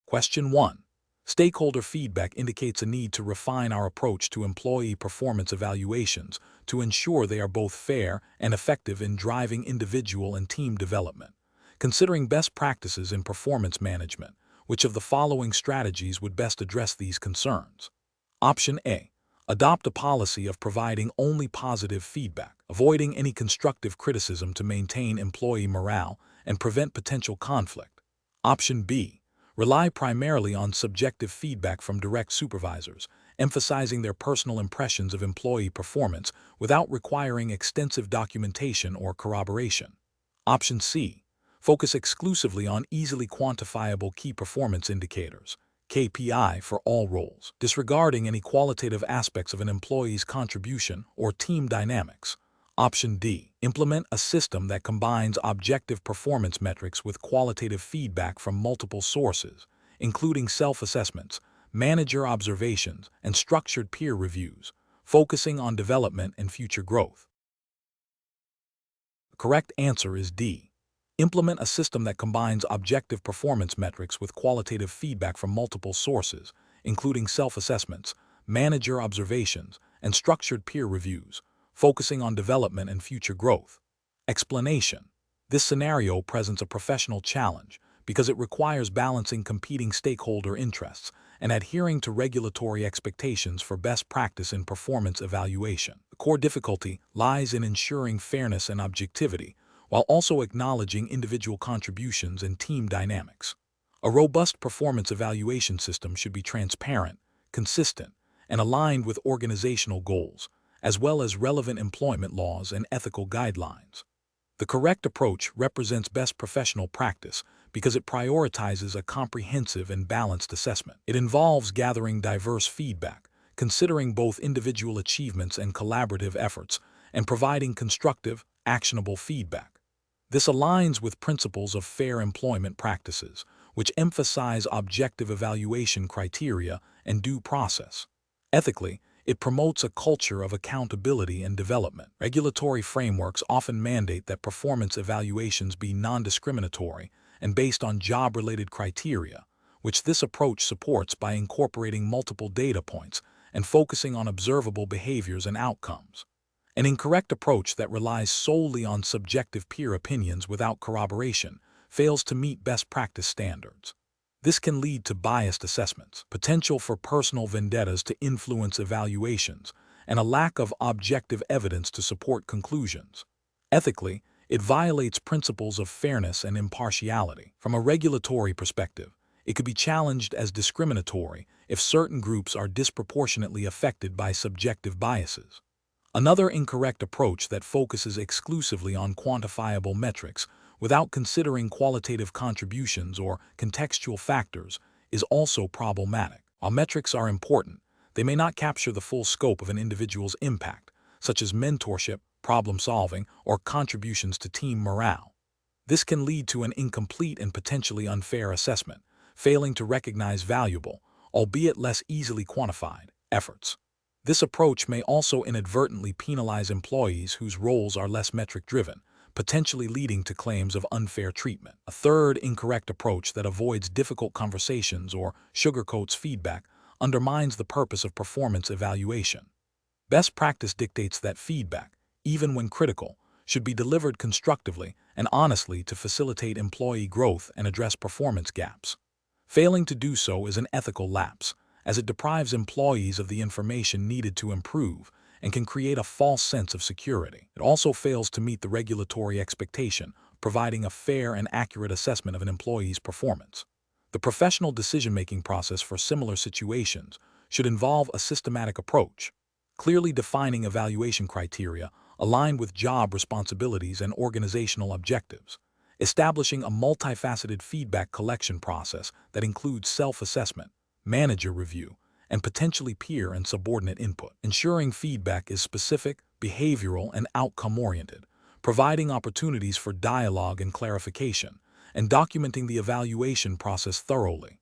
Question 1. Stakeholder feedback indicates a need to refine our approach to employee performance evaluations to ensure they are both fair and effective in driving individual and team development. Considering best practices in performance management, which of the following strategies would best address these concerns? Option A. Adopt a policy of providing only positive feedback, avoiding any constructive criticism to maintain employee morale and prevent potential conflict. Option B. Rely primarily on subjective feedback from direct supervisors, emphasizing their personal impressions of employee performance without requiring extensive documentation or corroboration. Option C. Focus exclusively on easily quantifiable key performance indicators, KPI, for all roles, disregarding any qualitative aspects of an employee's contribution or team dynamics. Option D. Implement a system that combines objective performance metrics with qualitative feedback from multiple sources, including self-assessments, manager observations, and structured peer reviews, focusing on development and future growth. The correct answer is D. Implement a system that combines objective performance metrics with qualitative feedback from multiple sources, including self-assessments, manager observations, and structured peer reviews, focusing on development and future growth. Explanation. This scenario presents a professional challenge because it requires balancing competing stakeholder interests and adhering to regulatory expectations for best practice in performance evaluation. The core difficulty lies in ensuring fairness and objectivity, while also acknowledging individual contributions and team dynamics. A robust performance evaluation system should be transparent, consistent, and aligned with organizational goals, as well as relevant employment laws and ethical guidelines. The correct approach represents best professional practice because it prioritizes a comprehensive and balanced assessment. It involves gathering diverse feedback, considering both individual achievements and collaborative efforts, and providing constructive, actionable feedback. This aligns with principles of fair employment practices, which emphasize objective evaluation criteria and due process. Ethically, it promotes a culture of accountability and development. Regulatory frameworks often mandate that performance evaluations be non-discriminatory and based on job-related criteria, which this approach supports by incorporating multiple data points and focusing on observable behaviors and outcomes. An incorrect approach that relies solely on subjective peer opinions without corroboration fails to meet best practice standards. This can lead to biased assessments, potential for personal vendettas to influence evaluations, and a lack of objective evidence to support conclusions. Ethically, it violates principles of fairness and impartiality. From a regulatory perspective, it could be challenged as discriminatory if certain groups are disproportionately affected by subjective biases. Another incorrect approach that focuses exclusively on quantifiable metrics without considering qualitative contributions or contextual factors is also problematic. While metrics are important, they may not capture the full scope of an individual's impact, such as mentorship, problem-solving, or contributions to team morale. This can lead to an incomplete and potentially unfair assessment, failing to recognize valuable, albeit less easily quantified, efforts. This approach may also inadvertently penalize employees whose roles are less metric-driven, potentially leading to claims of unfair treatment. A third incorrect approach that avoids difficult conversations or sugarcoats feedback undermines the purpose of performance evaluation. Best practice dictates that feedback, even when critical, should be delivered constructively and honestly to facilitate employee growth and address performance gaps. Failing to do so is an ethical lapse, as it deprives employees of the information needed to improve and can create a false sense of security. It also fails to meet the regulatory expectation, providing a fair and accurate assessment of an employee's performance. The professional decision-making process for similar situations should involve a systematic approach, clearly defining evaluation criteria aligned with job responsibilities and organizational objectives, establishing a multifaceted feedback collection process that includes self-assessment, manager review, and potentially peer and subordinate input, ensuring feedback is specific, behavioral, and outcome-oriented, providing opportunities for dialogue and clarification, and documenting the evaluation process thoroughly.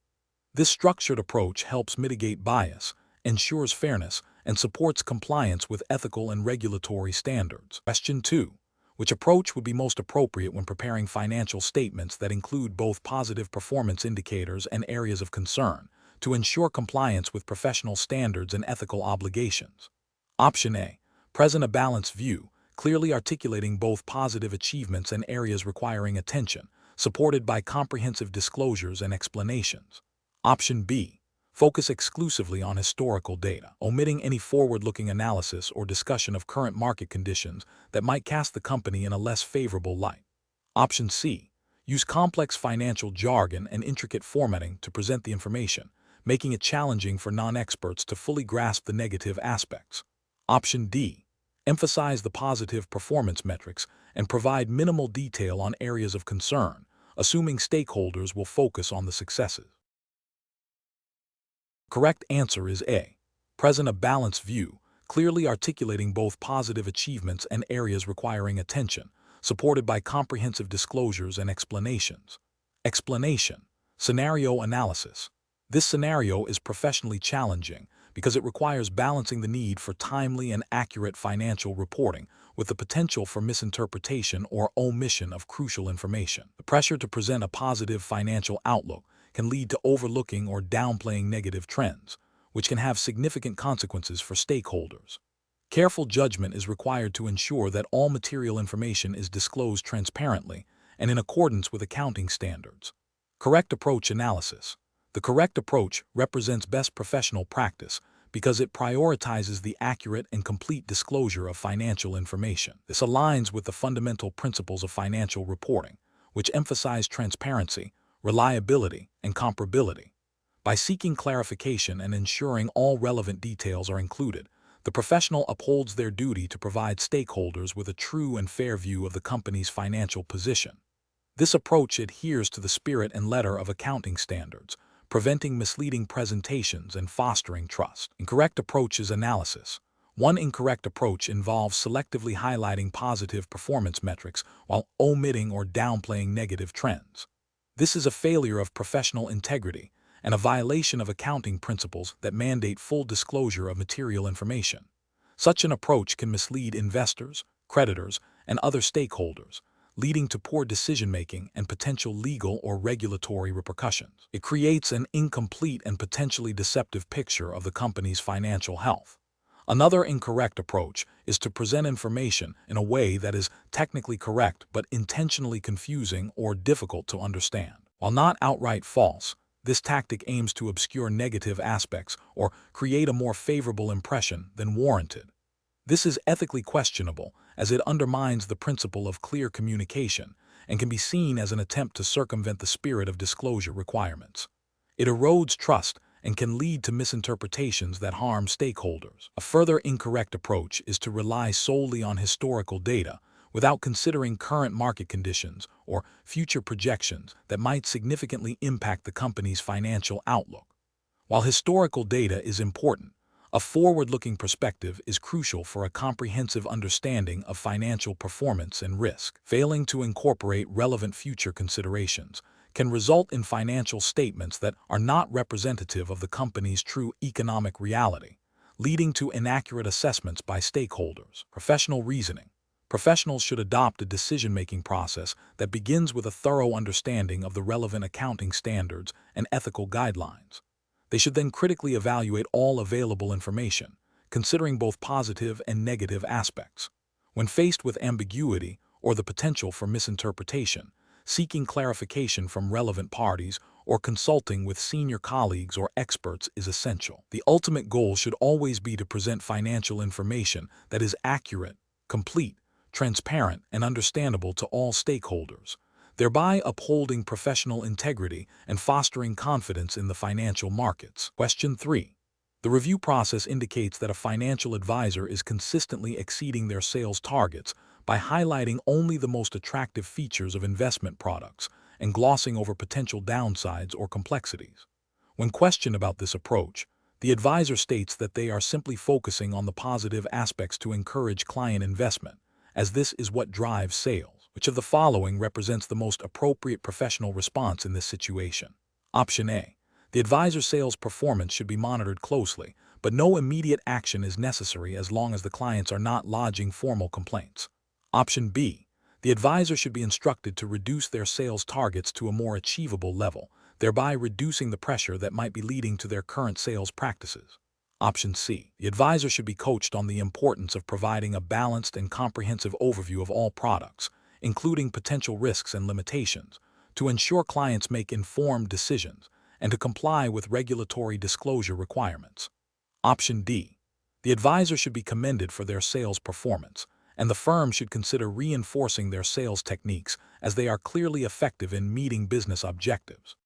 This structured approach helps mitigate bias, ensures fairness, and supports compliance with ethical and regulatory standards. Question 2. Which approach would be most appropriate when preparing financial statements that include both positive performance indicators and areas of concern to ensure compliance with professional standards and ethical obligations? Option A. Present a balanced view, clearly articulating both positive achievements and areas requiring attention, supported by comprehensive disclosures and explanations. Option B. Focus exclusively on historical data, omitting any forward-looking analysis or discussion of current market conditions that might cast the company in a less favorable light. Option C. Use complex financial jargon and intricate formatting to present the information, making it challenging for non-experts to fully grasp the negative aspects. Option D. Emphasize the positive performance metrics and provide minimal detail on areas of concern, assuming stakeholders will focus on the successes. Correct answer is A. Present a balanced view, clearly articulating both positive achievements and areas requiring attention, supported by comprehensive disclosures and explanations. Explanation. Scenario analysis. This scenario is professionally challenging because it requires balancing the need for timely and accurate financial reporting with the potential for misinterpretation or omission of crucial information. The pressure to present a positive financial outlook can lead to overlooking or downplaying negative trends, which can have significant consequences for stakeholders. Careful judgment is required to ensure that all material information is disclosed transparently and in accordance with accounting standards. Correct approach analysis. The correct approach represents best professional practice because it prioritizes the accurate and complete disclosure of financial information. This aligns with the fundamental principles of financial reporting, which emphasize transparency, reliability, and comparability. By seeking clarification and ensuring all relevant details are included, the professional upholds their duty to provide stakeholders with a true and fair view of the company's financial position. This approach adheres to the spirit and letter of accounting standards, preventing misleading presentations and fostering trust. Incorrect approach is analysis. One incorrect approach involves selectively highlighting positive performance metrics while omitting or downplaying negative trends. This is a failure of professional integrity and a violation of accounting principles that mandate full disclosure of material information. Such an approach can mislead investors, creditors, and other stakeholders, leading to poor decision-making and potential legal or regulatory repercussions. It creates an incomplete and potentially deceptive picture of the company's financial health. Another incorrect approach is to present information in a way that is technically correct but intentionally confusing or difficult to understand. While not outright false, this tactic aims to obscure negative aspects or create a more favorable impression than warranted. This is ethically questionable as it undermines the principle of clear communication and can be seen as an attempt to circumvent the spirit of disclosure requirements. It erodes trust and can lead to misinterpretations that harm stakeholders. A further incorrect approach is to rely solely on historical data without considering current market conditions or future projections that might significantly impact the company's financial outlook. While historical data is important, a forward-looking perspective is crucial for a comprehensive understanding of financial performance and risk. Failing to incorporate relevant future considerations can result in financial statements that are not representative of the company's true economic reality, leading to inaccurate assessments by stakeholders. Professional reasoning. Professionals should adopt a decision-making process that begins with a thorough understanding of the relevant accounting standards and ethical guidelines. They should then critically evaluate all available information, considering both positive and negative aspects. When faced with ambiguity or the potential for misinterpretation, seeking clarification from relevant parties or consulting with senior colleagues or experts is essential. The ultimate goal should always be to present financial information that is accurate, complete, transparent, and understandable to all stakeholders, thereby upholding professional integrity and fostering confidence in the financial markets. Question 3. The review process indicates that a financial advisor is consistently exceeding their sales targets by highlighting only the most attractive features of investment products and glossing over potential downsides or complexities. When questioned about this approach, the advisor states that they are simply focusing on the positive aspects to encourage client investment, as this is what drives sales. Which of the following represents the most appropriate professional response in this situation? Option A. The advisor's sales performance should be monitored closely, but no immediate action is necessary as long as the clients are not lodging formal complaints. Option B. The advisor should be instructed to reduce their sales targets to a more achievable level, thereby reducing the pressure that might be leading to their current sales practices. Option C. The advisor should be coached on the importance of providing a balanced and comprehensive overview of all products, including potential risks and limitations, to ensure clients make informed decisions and to comply with regulatory disclosure requirements. Option D. The advisor should be commended for their sales performance, and the firm should consider reinforcing their sales techniques as they are clearly effective in meeting business objectives.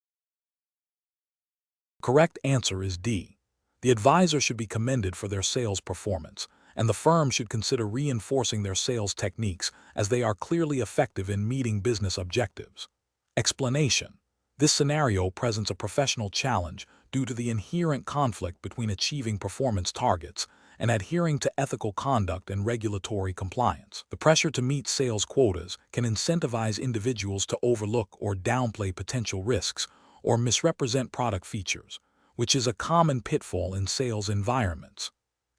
The correct answer is D. The advisor should be commended for their sales performance, and the firm should consider reinforcing their sales techniques as they are clearly effective in meeting business objectives. Explanation: this scenario presents a professional challenge due to the inherent conflict between achieving performance targets and adhering to ethical conduct and regulatory compliance. The pressure to meet sales quotas can incentivize individuals to overlook or downplay potential risks or misrepresent product features, which is a common pitfall in sales environments.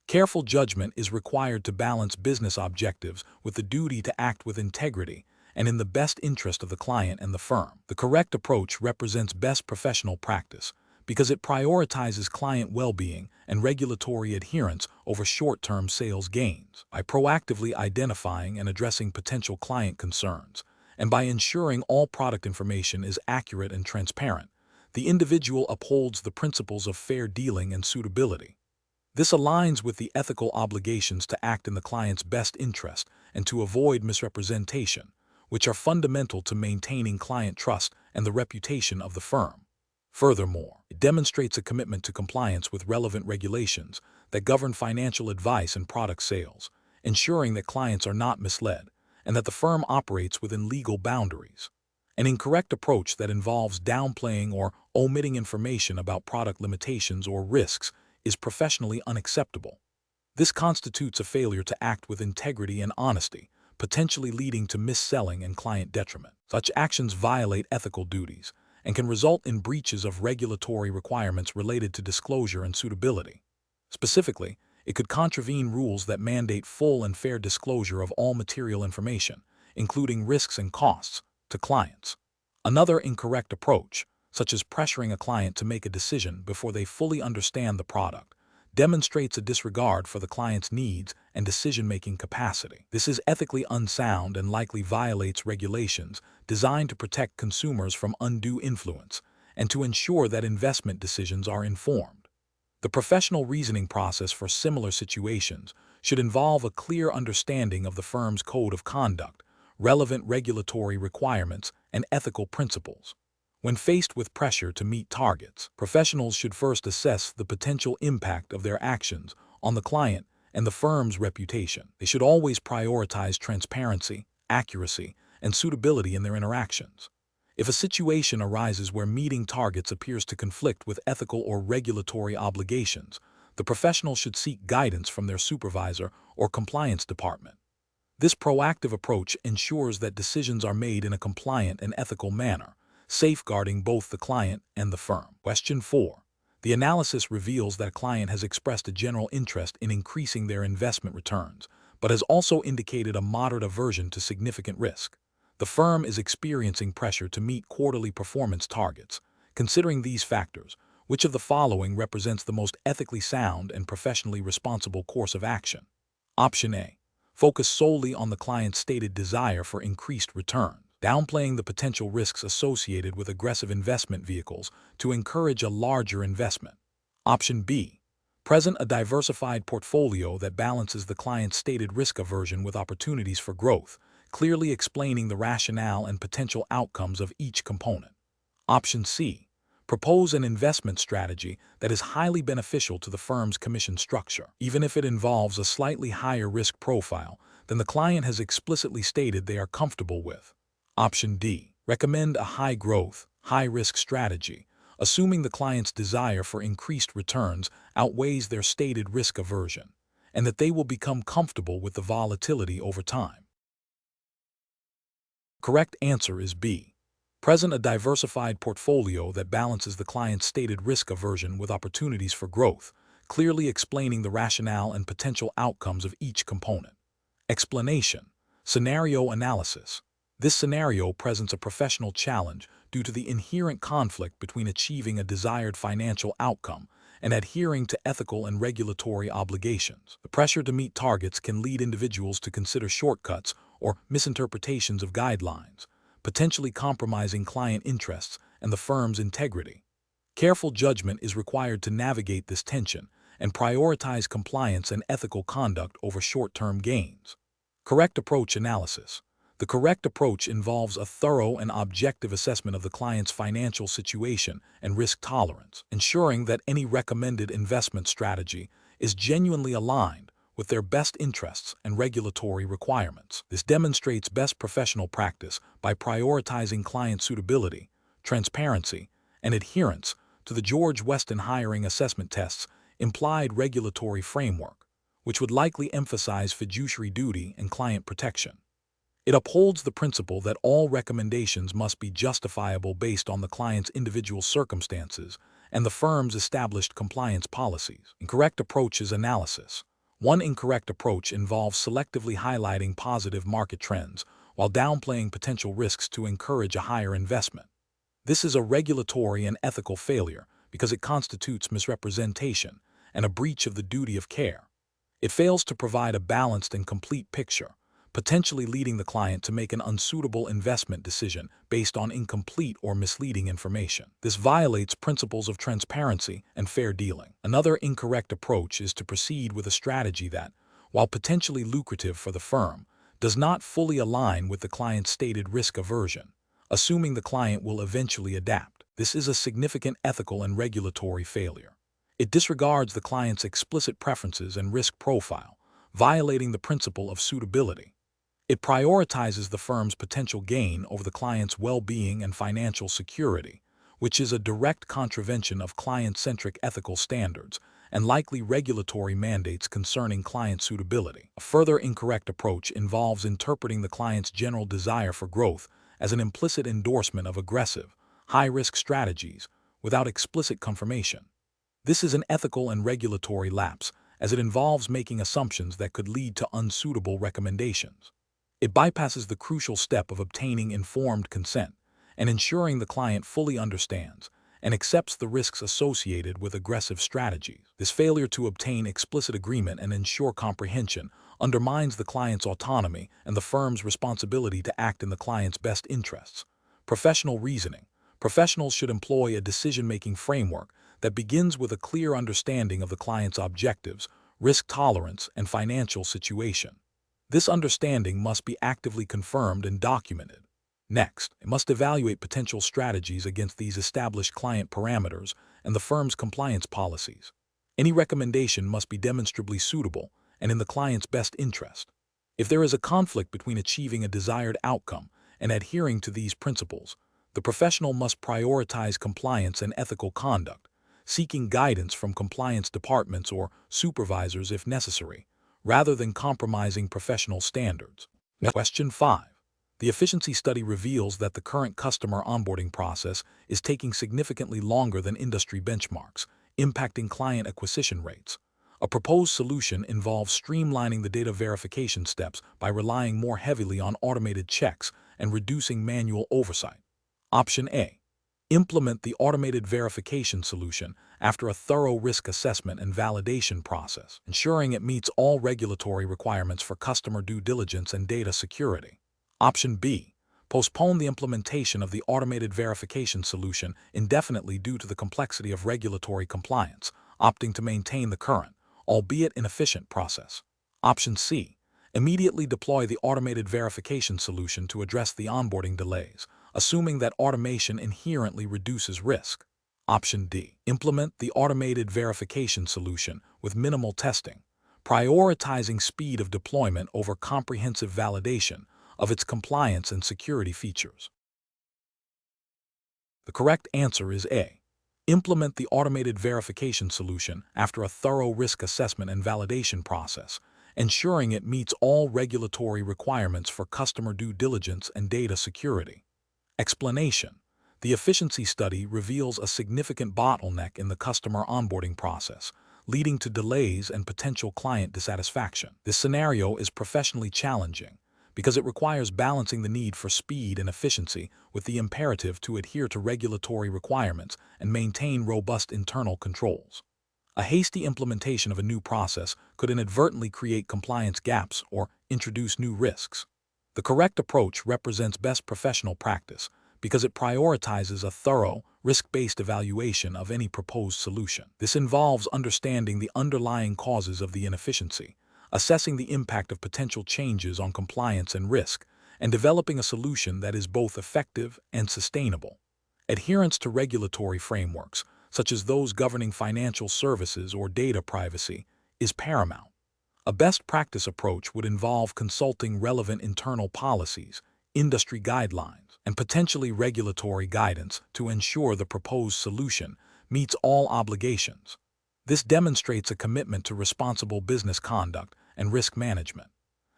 Careful judgment is required to balance business objectives with the duty to act with integrity and in the best interest of the client and the firm. The correct approach represents best professional practice because it prioritizes client well-being and regulatory adherence over short-term sales gains. By proactively identifying and addressing potential client concerns, and by ensuring all product information is accurate and transparent, the individual upholds the principles of fair dealing and suitability. This aligns with the ethical obligations to act in the client's best interest and to avoid misrepresentation, which are fundamental to maintaining client trust and the reputation of the firm. Furthermore, it demonstrates a commitment to compliance with relevant regulations that govern financial advice and product sales, ensuring that clients are not misled and that the firm operates within legal boundaries. An incorrect approach that involves downplaying or omitting information about product limitations or risks is professionally unacceptable. This constitutes a failure to act with integrity and honesty, potentially leading to mis-selling and client detriment. Such actions violate ethical duties and can result in breaches of regulatory requirements related to disclosure and suitability. Specifically, it could contravene rules that mandate full and fair disclosure of all material information, including risks and costs, to clients. Another incorrect approach, such as pressuring a client to make a decision before they fully understand the product, demonstrates a disregard for the client's needs and decision-making capacity. This is ethically unsound and likely violates regulations designed to protect consumers from undue influence and to ensure that investment decisions are informed. The professional reasoning process for similar situations should involve a clear understanding of the firm's code of conduct, relevant regulatory requirements, and ethical principles. When faced with pressure to meet targets, professionals should first assess the potential impact of their actions on the client and the firm's reputation. They should always prioritize transparency, accuracy, and suitability in their interactions. If a situation arises where meeting targets appears to conflict with ethical or regulatory obligations, the professional should seek guidance from their supervisor or compliance department. This proactive approach ensures that decisions are made in a compliant and ethical manner, safeguarding both the client and the firm. Question 4. The analysis reveals that a client has expressed a general interest in increasing their investment returns, but has also indicated a moderate aversion to significant risk. The firm is experiencing pressure to meet quarterly performance targets. Considering these factors, which of the following represents the most ethically sound and professionally responsible course of action? Option A. Focus solely on the client's stated desire for increased return, downplaying the potential risks associated with aggressive investment vehicles to encourage a larger investment. Option B. Present a diversified portfolio that balances the client's stated risk aversion with opportunities for growth, clearly explaining the rationale and potential outcomes of each component. Option C. Propose an investment strategy that is highly beneficial to the firm's commission structure, even if it involves a slightly higher risk profile than the client has explicitly stated they are comfortable with. Option D. Recommend a high-growth, high-risk strategy, assuming the client's desire for increased returns outweighs their stated risk aversion, and that they will become comfortable with the volatility over time. Correct answer is B. Present a diversified portfolio that balances the client's stated risk aversion with opportunities for growth, clearly explaining the rationale and potential outcomes of each component. Explanation. Scenario analysis. This scenario presents a professional challenge due to the inherent conflict between achieving a desired financial outcome and adhering to ethical and regulatory obligations. The pressure to meet targets can lead individuals to consider shortcuts or misinterpretations of guidelines, potentially compromising client interests and the firm's integrity. Careful judgment is required to navigate this tension and prioritize compliance and ethical conduct over short-term gains. Correct approach analysis. The correct approach involves a thorough and objective assessment of the client's financial situation and risk tolerance, ensuring that any recommended investment strategy is genuinely aligned with their best interests and regulatory requirements. This demonstrates best professional practice by prioritizing client suitability, transparency, and adherence to the Weston hiring assessment test's implied regulatory framework, which would likely emphasize fiduciary duty and client protection. It upholds the principle that all recommendations must be justifiable based on the client's individual circumstances and the firm's established compliance policies. Incorrect approaches analysis. One incorrect approach involves selectively highlighting positive market trends while downplaying potential risks to encourage a higher investment. This is a regulatory and ethical failure because it constitutes misrepresentation and a breach of the duty of care. It fails to provide a balanced and complete picture, potentially leading the client to make an unsuitable investment decision based on incomplete or misleading information. This violates principles of transparency and fair dealing. Another incorrect approach is to proceed with a strategy that, while potentially lucrative for the firm, does not fully align with the client's stated risk aversion, assuming the client will eventually adapt. This is a significant ethical and regulatory failure. It disregards the client's explicit preferences and risk profile, violating the principle of suitability. It prioritizes the firm's potential gain over the client's well-being and financial security, which is a direct contravention of client-centric ethical standards and likely regulatory mandates concerning client suitability. A further incorrect approach involves interpreting the client's general desire for growth as an implicit endorsement of aggressive, high-risk strategies without explicit confirmation. This is an ethical and regulatory lapse, as it involves making assumptions that could lead to unsuitable recommendations. It bypasses the crucial step of obtaining informed consent and ensuring the client fully understands and accepts the risks associated with aggressive strategies. This failure to obtain explicit agreement and ensure comprehension undermines the client's autonomy and the firm's responsibility to act in the client's best interests. Professional reasoning. Professionals should employ a decision-making framework that begins with a clear understanding of the client's objectives, risk tolerance, and financial situation. This understanding must be actively confirmed and documented. Next, it must evaluate potential strategies against these established client parameters and the firm's compliance policies. Any recommendation must be demonstrably suitable and in the client's best interest. If there is a conflict between achieving a desired outcome and adhering to these principles, the professional must prioritize compliance and ethical conduct, seeking guidance from compliance departments or supervisors if necessary, rather than compromising professional standards. Question 5. The efficiency study reveals that the current customer onboarding process is taking significantly longer than industry benchmarks, impacting client acquisition rates. A proposed solution involves streamlining the data verification steps by relying more heavily on automated checks and reducing manual oversight. Option A. Implement the automated verification solution after a thorough risk assessment and validation process, ensuring it meets all regulatory requirements for customer due diligence and data security. Option B. Postpone the implementation of the automated verification solution indefinitely due to the complexity of regulatory compliance, opting to maintain the current, albeit inefficient, process. Option C. Immediately deploy the automated verification solution to address the onboarding delays, assuming that automation inherently reduces risk. Option D. Implement the automated verification solution with minimal testing, prioritizing speed of deployment over comprehensive validation of its compliance and security features. The correct answer is A. Implement the automated verification solution after a thorough risk assessment and validation process, ensuring it meets all regulatory requirements for customer due diligence and data security. Explanation. The efficiency study reveals a significant bottleneck in the customer onboarding process, leading to delays and potential client dissatisfaction. This scenario is professionally challenging because it requires balancing the need for speed and efficiency with the imperative to adhere to regulatory requirements and maintain robust internal controls. A hasty implementation of a new process could inadvertently create compliance gaps or introduce new risks. The correct approach represents best professional practice because it prioritizes a thorough, risk-based evaluation of any proposed solution. This involves understanding the underlying causes of the inefficiency, assessing the impact of potential changes on compliance and risk, and developing a solution that is both effective and sustainable. Adherence to regulatory frameworks, such as those governing financial services or data privacy, is paramount. A best practice approach would involve consulting relevant internal policies, industry guidelines, and potentially regulatory guidance to ensure the proposed solution meets all obligations. This demonstrates a commitment to responsible business conduct and risk management.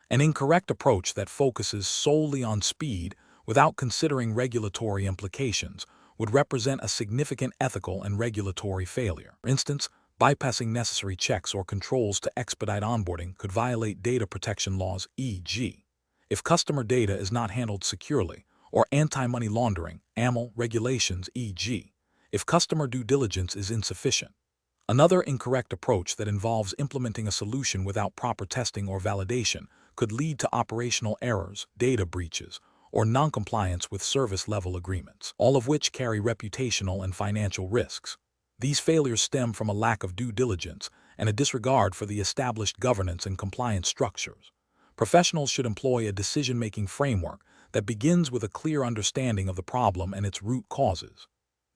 An incorrect approach that focuses solely on speed without considering regulatory implications would represent a significant ethical and regulatory failure. For instance, bypassing necessary checks or controls to expedite onboarding could violate data protection laws, e.g., if customer data is not handled securely, or anti-money laundering, AML regulations, e.g., if customer due diligence is insufficient. Another incorrect approach that involves implementing a solution without proper testing or validation could lead to operational errors, data breaches, or noncompliance with service-level agreements, all of which carry reputational and financial risks. These failures stem from a lack of due diligence and a disregard for the established governance and compliance structures. Professionals should employ a decision-making framework that begins with a clear understanding of the problem and its root causes.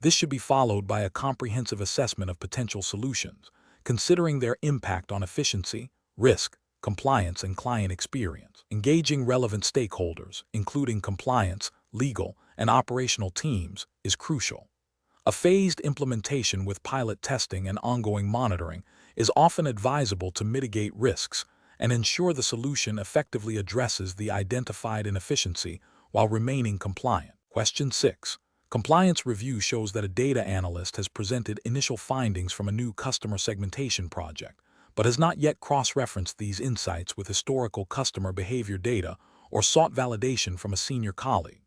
This should be followed by a comprehensive assessment of potential solutions, considering their impact on efficiency, risk, compliance, and client experience. Engaging relevant stakeholders, including compliance, legal, and operational teams, is crucial. A phased implementation with pilot testing and ongoing monitoring is often advisable to mitigate risks and ensure the solution effectively addresses the identified inefficiency while remaining compliant. Question 6. Compliance review shows that a data analyst has presented initial findings from a new customer segmentation project, but has not yet cross-referenced these insights with historical customer behavior data or sought validation from a senior colleague.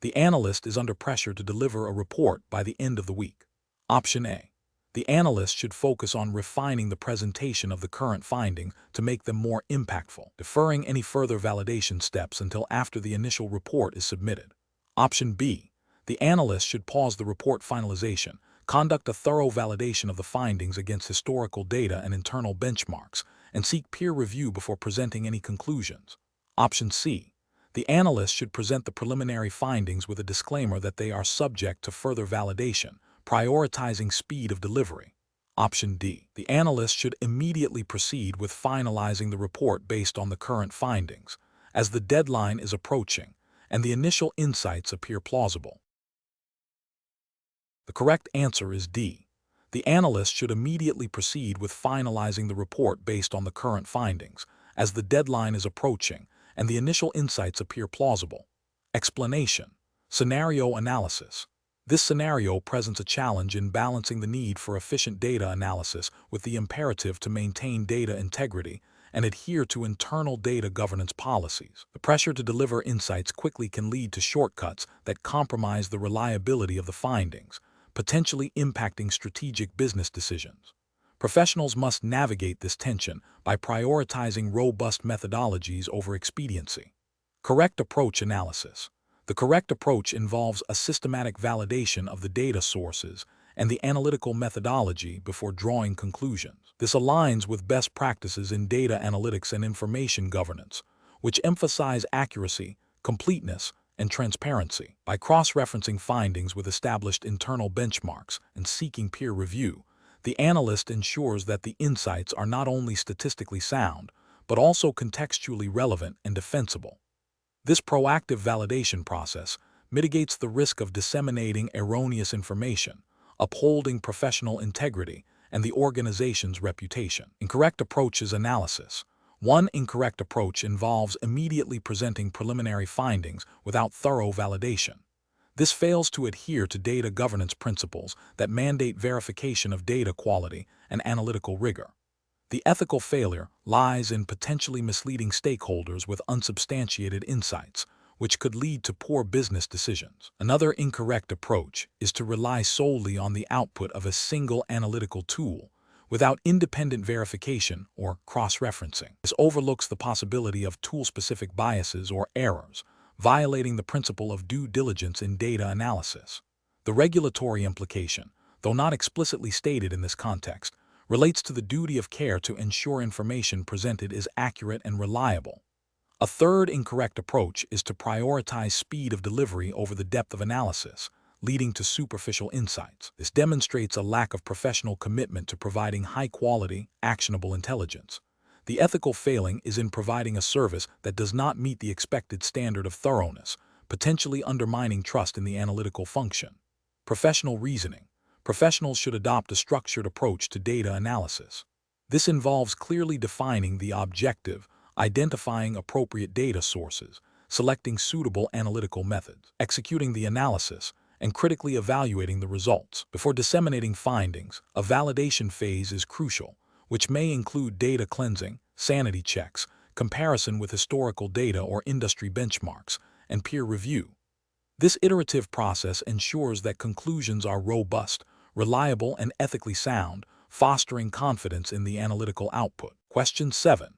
The analyst is under pressure to deliver a report by the end of the week. Option A. The analyst should focus on refining the presentation of the current finding to make them more impactful, deferring any further validation steps until after the initial report is submitted. Option B. The analyst should pause the report finalization, conduct a thorough validation of the findings against historical data and internal benchmarks, and seek peer review before presenting any conclusions. Option C. The analyst should present the preliminary findings with a disclaimer that they are subject to further validation, prioritizing speed of delivery. Option D. The analyst should immediately proceed with finalizing the report based on the current findings, as the deadline is approaching and the initial insights appear plausible. The correct answer is D. The analyst should immediately proceed with finalizing the report based on the current findings, as the deadline is approaching and the initial insights appear plausible. Explanation. Scenario analysis. This scenario presents a challenge in balancing the need for efficient data analysis with the imperative to maintain data integrity and adhere to internal data governance policies. The pressure to deliver insights quickly can lead to shortcuts that compromise the reliability of the findings, potentially impacting strategic business decisions. Professionals must navigate this tension by prioritizing robust methodologies over expediency. Correct approach analysis. The correct approach involves a systematic validation of the data sources and the analytical methodology before drawing conclusions. This aligns with best practices in data analytics and information governance, which emphasize accuracy, completeness, and transparency. By cross-referencing findings with established internal benchmarks and seeking peer review, the analyst ensures that the insights are not only statistically sound, but also contextually relevant and defensible. This proactive validation process mitigates the risk of disseminating erroneous information, upholding professional integrity and the organization's reputation. Incorrect approaches analysis. One incorrect approach involves immediately presenting preliminary findings without thorough validation. This fails to adhere to data governance principles that mandate verification of data quality and analytical rigor. The ethical failure lies in potentially misleading stakeholders with unsubstantiated insights, which could lead to poor business decisions. Another incorrect approach is to rely solely on the output of a single analytical tool without independent verification or cross-referencing. This overlooks the possibility of tool-specific biases or errors, violating the principle of due diligence in data analysis. The regulatory implication, though not explicitly stated in this context, relates to the duty of care to ensure information presented is accurate and reliable. A third incorrect approach is to prioritize speed of delivery over the depth of analysis, leading to superficial insights. This demonstrates a lack of professional commitment to providing high-quality, actionable intelligence. The ethical failing is in providing a service that does not meet the expected standard of thoroughness, potentially undermining trust in the analytical function. Professional reasoning. Professionals should adopt a structured approach to data analysis. This involves clearly defining the objective, identifying appropriate data sources, selecting suitable analytical methods, executing the analysis, and critically evaluating the results. Before disseminating findings, a validation phase is crucial, which may include data cleansing, sanity checks, comparison with historical data or industry benchmarks, and peer review. This iterative process ensures that conclusions are robust, reliable, and ethically sound, fostering confidence in the analytical output. Question 7.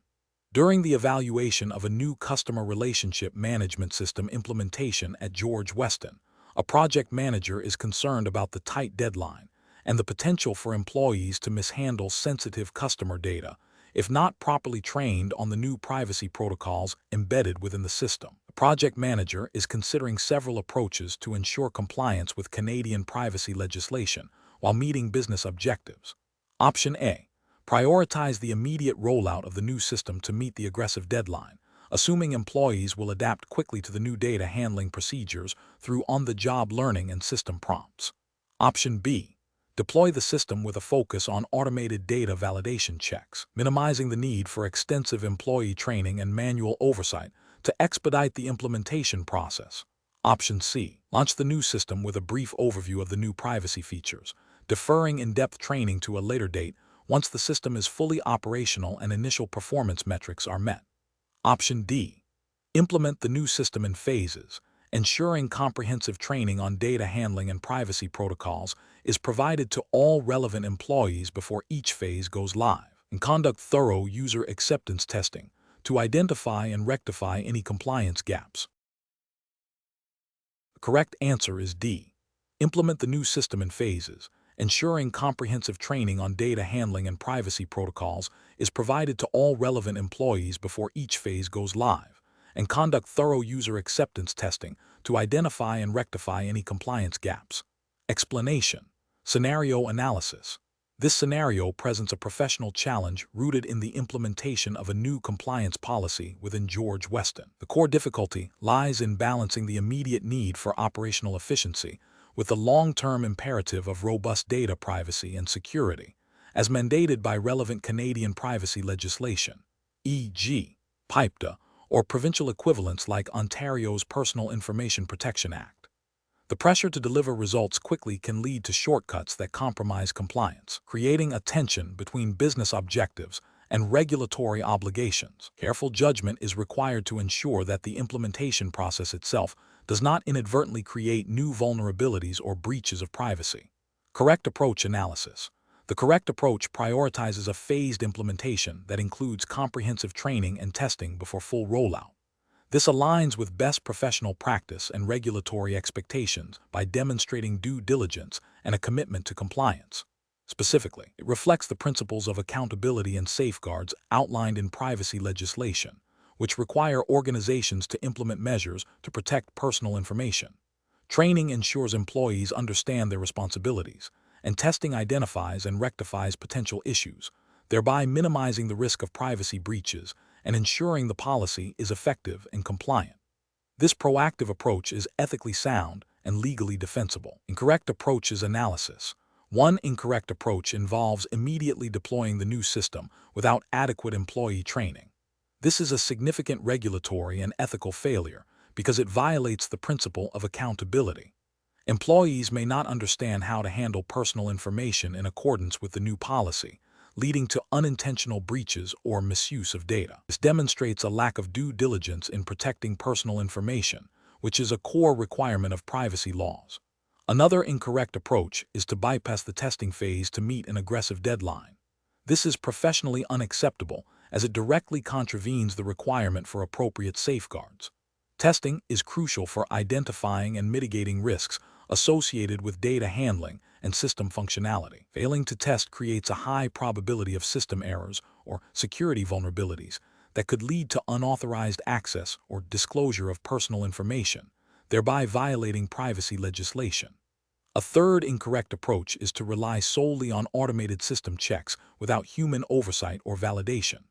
During the evaluation of a new customer relationship management system implementation at Weston, a project manager is concerned about the tight deadline and the potential for employees to mishandle sensitive customer data if not properly trained on the new privacy protocols embedded within the system. The project manager is considering several approaches to ensure compliance with Canadian privacy legislation while meeting business objectives. Option A. Prioritize the immediate rollout of the new system to meet the aggressive deadline, assuming employees will adapt quickly to the new data handling procedures through on-the-job learning and system prompts. Option B. Deploy the system with a focus on automated data validation checks, minimizing the need for extensive employee training and manual oversight to expedite the implementation process. Option C. Launch the new system with a brief overview of the new privacy features, deferring in-depth training to a later date once the system is fully operational and initial performance metrics are met. Option D. Implement the new system in phases, ensuring comprehensive training on data handling and privacy protocols is provided to all relevant employees before each phase goes live, and conduct thorough user acceptance testing to identify and rectify any compliance gaps. The correct answer is D. Implement the new system in phases, ensuring comprehensive training on data handling and privacy protocols is provided to all relevant employees before each phase goes live, and conduct thorough user acceptance testing to identify and rectify any compliance gaps. Explanation. Scenario analysis. This scenario presents a professional challenge rooted in the implementation of a new compliance policy within Weston. The core difficulty lies in balancing the immediate need for operational efficiency with the long-term imperative of robust data privacy and security, as mandated by relevant Canadian privacy legislation, e.g., PIPEDA, or provincial equivalents like Ontario's Personal Information Protection Act. The pressure to deliver results quickly can lead to shortcuts that compromise compliance, creating a tension between business objectives and regulatory obligations. Careful judgment is required to ensure that the implementation process itself does not inadvertently create new vulnerabilities or breaches of privacy. Correct approach analysis. The correct approach prioritizes a phased implementation that includes comprehensive training and testing before full rollout. This aligns with best professional practice and regulatory expectations by demonstrating due diligence and a commitment to compliance. Specifically, it reflects the principles of accountability and safeguards outlined in privacy legislation, which require organizations to implement measures to protect personal information. Training ensures employees understand their responsibilities, and testing identifies and rectifies potential issues, thereby minimizing the risk of privacy breaches and ensuring the policy is effective and compliant. This proactive approach is ethically sound and legally defensible. Incorrect approach is analysis. One incorrect approach involves immediately deploying the new system without adequate employee training. This is a significant regulatory and ethical failure because it violates the principle of accountability. Employees may not understand how to handle personal information in accordance with the new policy, leading to unintentional breaches or misuse of data. This demonstrates a lack of due diligence in protecting personal information, which is a core requirement of privacy laws. Another incorrect approach is to bypass the testing phase to meet an aggressive deadline. This is professionally unacceptable as it directly contravenes the requirement for appropriate safeguards. Testing is crucial for identifying and mitigating risks associated with data handling and system functionality. Failing to test creates a high probability of system errors or security vulnerabilities that could lead to unauthorized access or disclosure of personal information, thereby violating privacy legislation. A third incorrect approach is to rely solely on automated system checks without human oversight or validation.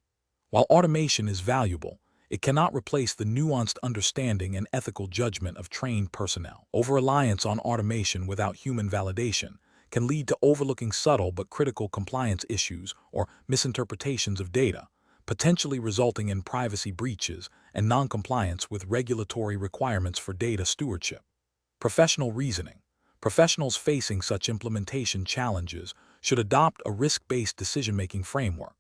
While automation is valuable, it cannot replace the nuanced understanding and ethical judgment of trained personnel. Over-reliance on automation without human validation can lead to overlooking subtle but critical compliance issues or misinterpretations of data, potentially resulting in privacy breaches and non-compliance with regulatory requirements for data stewardship. Professional reasoning. Professionals facing such implementation challenges should adopt a risk-based decision-making framework.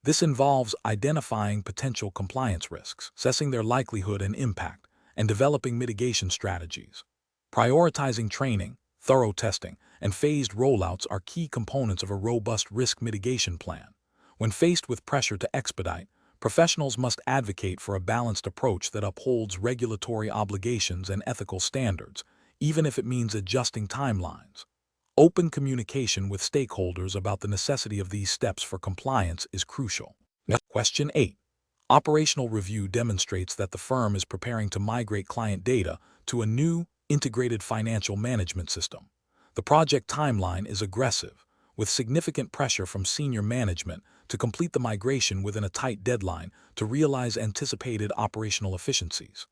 This involves identifying potential compliance risks, assessing their likelihood and impact, and developing mitigation strategies. Prioritizing training, thorough testing, and phased rollouts are key components of a robust risk mitigation plan. When faced with pressure to expedite, professionals must advocate for a balanced approach that upholds regulatory obligations and ethical standards, even if it means adjusting timelines. Open communication with stakeholders about the necessity of these steps for compliance is crucial. Question 8. Operational review demonstrates that the firm is preparing to migrate client data to a new, integrated financial management system. The project timeline is aggressive, with significant pressure from senior management to complete the migration within a tight deadline to realize anticipated operational efficiencies.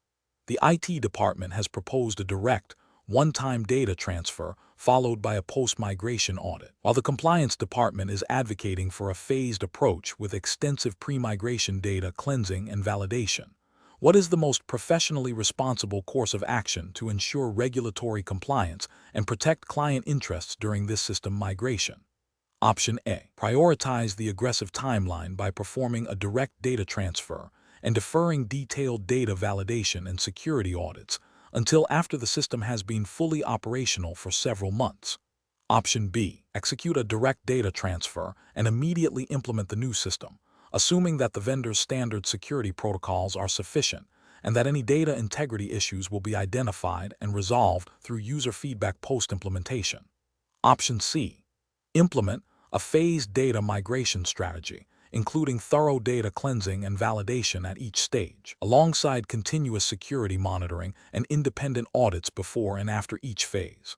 The IT department has proposed a direct, one-time data transfer followed by a post-migration audit, while the compliance department is advocating for a phased approach with extensive pre-migration data cleansing and validation. What is the most professionally responsible course of action to ensure regulatory compliance and protect client interests during this system migration? Option A. Prioritize the aggressive timeline by performing a direct data transfer and deferring detailed data validation and security audits until after the system has been fully operational for several months. Option B. Execute a direct data transfer and immediately implement the new system, assuming that the vendor's standard security protocols are sufficient and that any data integrity issues will be identified and resolved through user feedback post-implementation. Option C. Implement a phased data migration strategy, including thorough data cleansing and validation at each stage, alongside continuous security monitoring and independent audits before and after each phase.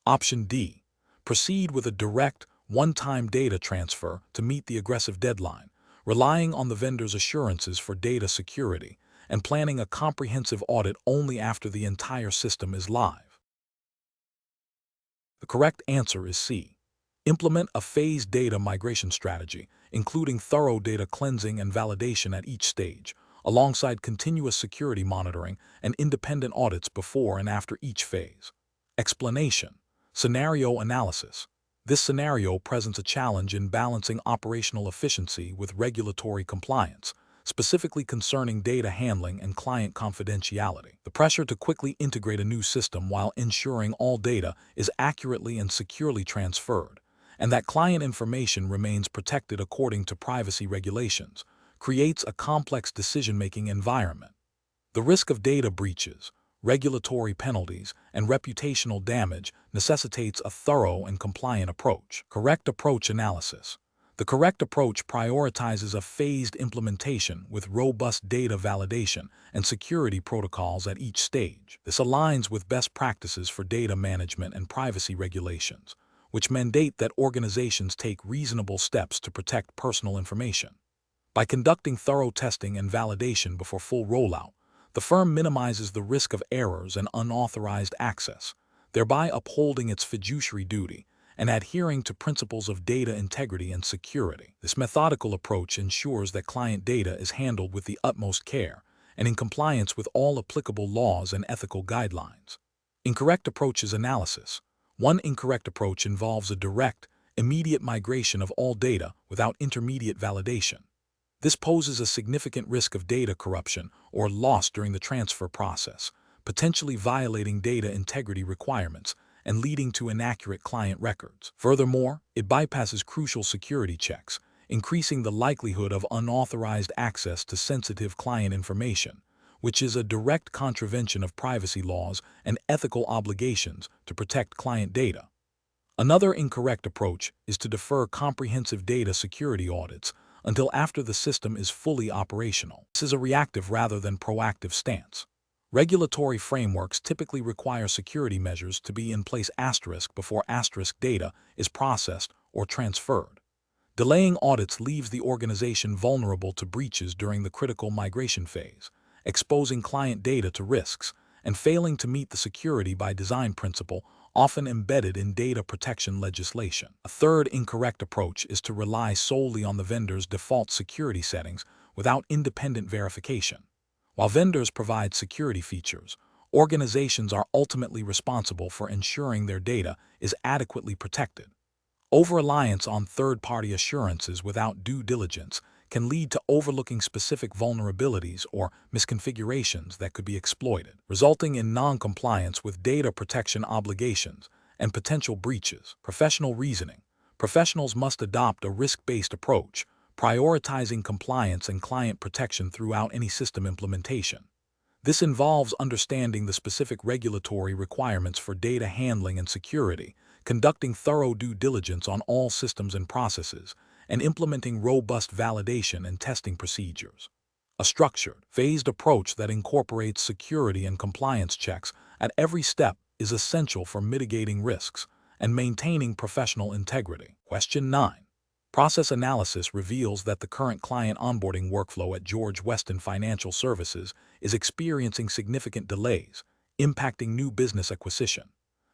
Option D. Proceed with a direct, one-time data transfer to meet the aggressive deadline, relying on the vendor's assurances for data security and planning a comprehensive audit only after the entire system is live. The correct answer is C. Implement a phased data migration strategy, including thorough data cleansing and validation at each stage, alongside continuous security monitoring and independent audits before and after each phase. Explanation. Scenario analysis. This scenario presents a challenge in balancing operational efficiency with regulatory compliance, specifically concerning data handling and client confidentiality. The pressure to quickly integrate a new system while ensuring all data is accurately and securely transferred, and that client information remains protected according to privacy regulations, creates a complex decision-making environment. The risk of data breaches, regulatory penalties, and reputational damage necessitates a thorough and compliant approach. Correct approach analysis. The correct approach prioritizes a phased implementation with robust data validation and security protocols at each stage. This aligns with best practices for data management and privacy regulations, which mandate that organizations take reasonable steps to protect personal information. By conducting thorough testing and validation before full rollout, the firm minimizes the risk of errors and unauthorized access, thereby upholding its fiduciary duty and adhering to principles of data integrity and security. This methodical approach ensures that client data is handled with the utmost care and in compliance with all applicable laws and ethical guidelines. Incorrect approaches analysis. One incorrect approach involves a direct, immediate migration of all data without intermediate validation. This poses a significant risk of data corruption or loss during the transfer process, potentially violating data integrity requirements and leading to inaccurate client records. Furthermore, it bypasses crucial security checks, increasing the likelihood of unauthorized access to sensitive client information, which is a direct contravention of privacy laws and ethical obligations to protect client data. Another incorrect approach is to defer comprehensive data security audits until after the system is fully operational. This is a reactive rather than proactive stance. Regulatory frameworks typically require security measures to be in place before data is processed or transferred. Delaying audits leaves the organization vulnerable to breaches during the critical migration phase, exposing client data to risks, and failing to meet the security by design principle often embedded in data protection legislation. A third incorrect approach is to rely solely on the vendor's default security settings without independent verification. While vendors provide security features, organizations are ultimately responsible for ensuring their data is adequately protected. Over-reliance on third-party assurances without due diligence can lead to overlooking specific vulnerabilities or misconfigurations that could be exploited, resulting in non-compliance with data protection obligations and potential breaches. Professional reasoning. Professionals must adopt a risk-based approach, prioritizing compliance and client protection throughout any system implementation. This involves understanding the specific regulatory requirements for data handling and security, conducting thorough due diligence on all systems and processes, and implementing robust validation and testing procedures. A structured, phased approach that incorporates security and compliance checks at every step is essential for mitigating risks and maintaining professional integrity. Question 9. Process analysis reveals that the current client onboarding workflow at Weston Financial Services is experiencing significant delays, impacting new business acquisition.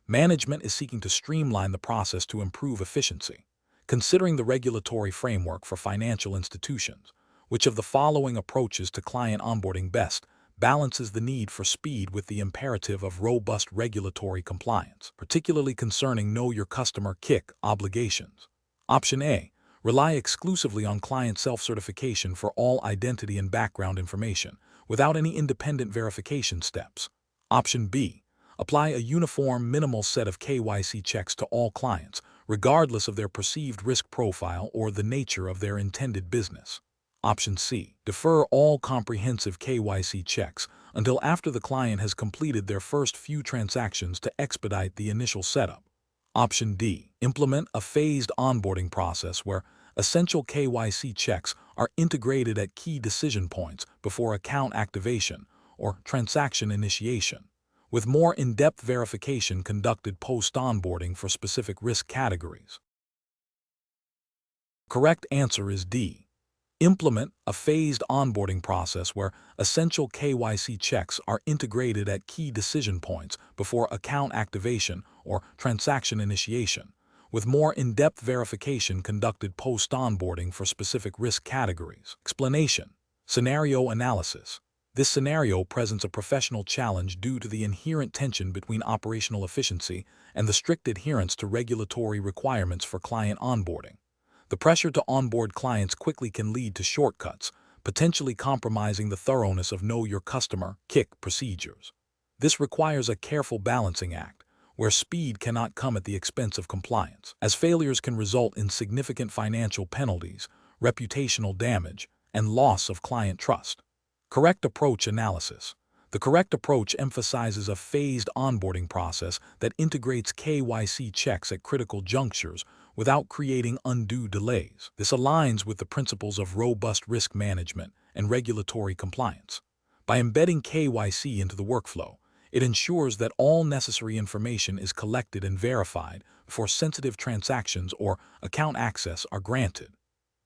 Management is seeking to streamline the process to improve efficiency. Considering the regulatory framework for financial institutions, which of the following approaches to client onboarding best balances the need for speed with the imperative of robust regulatory compliance, particularly concerning Know Your Customer obligations? Option A. Rely exclusively on client self-certification for all identity and background information, without any independent verification steps. Option B. Apply a uniform minimal set of KYC checks to all clients, regardless of their perceived risk profile or the nature of their intended business. Option C. Defer all comprehensive KYC checks until after the client has completed their first few transactions to expedite the initial setup. Option D. Implement a phased onboarding process where essential KYC checks are integrated at key decision points before account activation or transaction initiation, with more in-depth verification conducted post-onboarding for specific risk categories. Correct answer is D. Implement a phased onboarding process where essential KYC checks are integrated at key decision points before account activation or transaction initiation, with more in-depth verification conducted post-onboarding for specific risk categories. Explanation. Scenario analysis. This scenario presents a professional challenge due to the inherent tension between operational efficiency and the strict adherence to regulatory requirements for client onboarding. The pressure to onboard clients quickly can lead to shortcuts, potentially compromising the thoroughness of Know Your Customer procedures. This requires a careful balancing act, where speed cannot come at the expense of compliance, as failures can result in significant financial penalties, reputational damage, and loss of client trust. Correct approach analysis. The correct approach emphasizes a phased onboarding process that integrates KYC checks at critical junctures without creating undue delays. This aligns with the principles of robust risk management and regulatory compliance. By embedding KYC into the workflow, it ensures that all necessary information is collected and verified before sensitive transactions or account access are granted.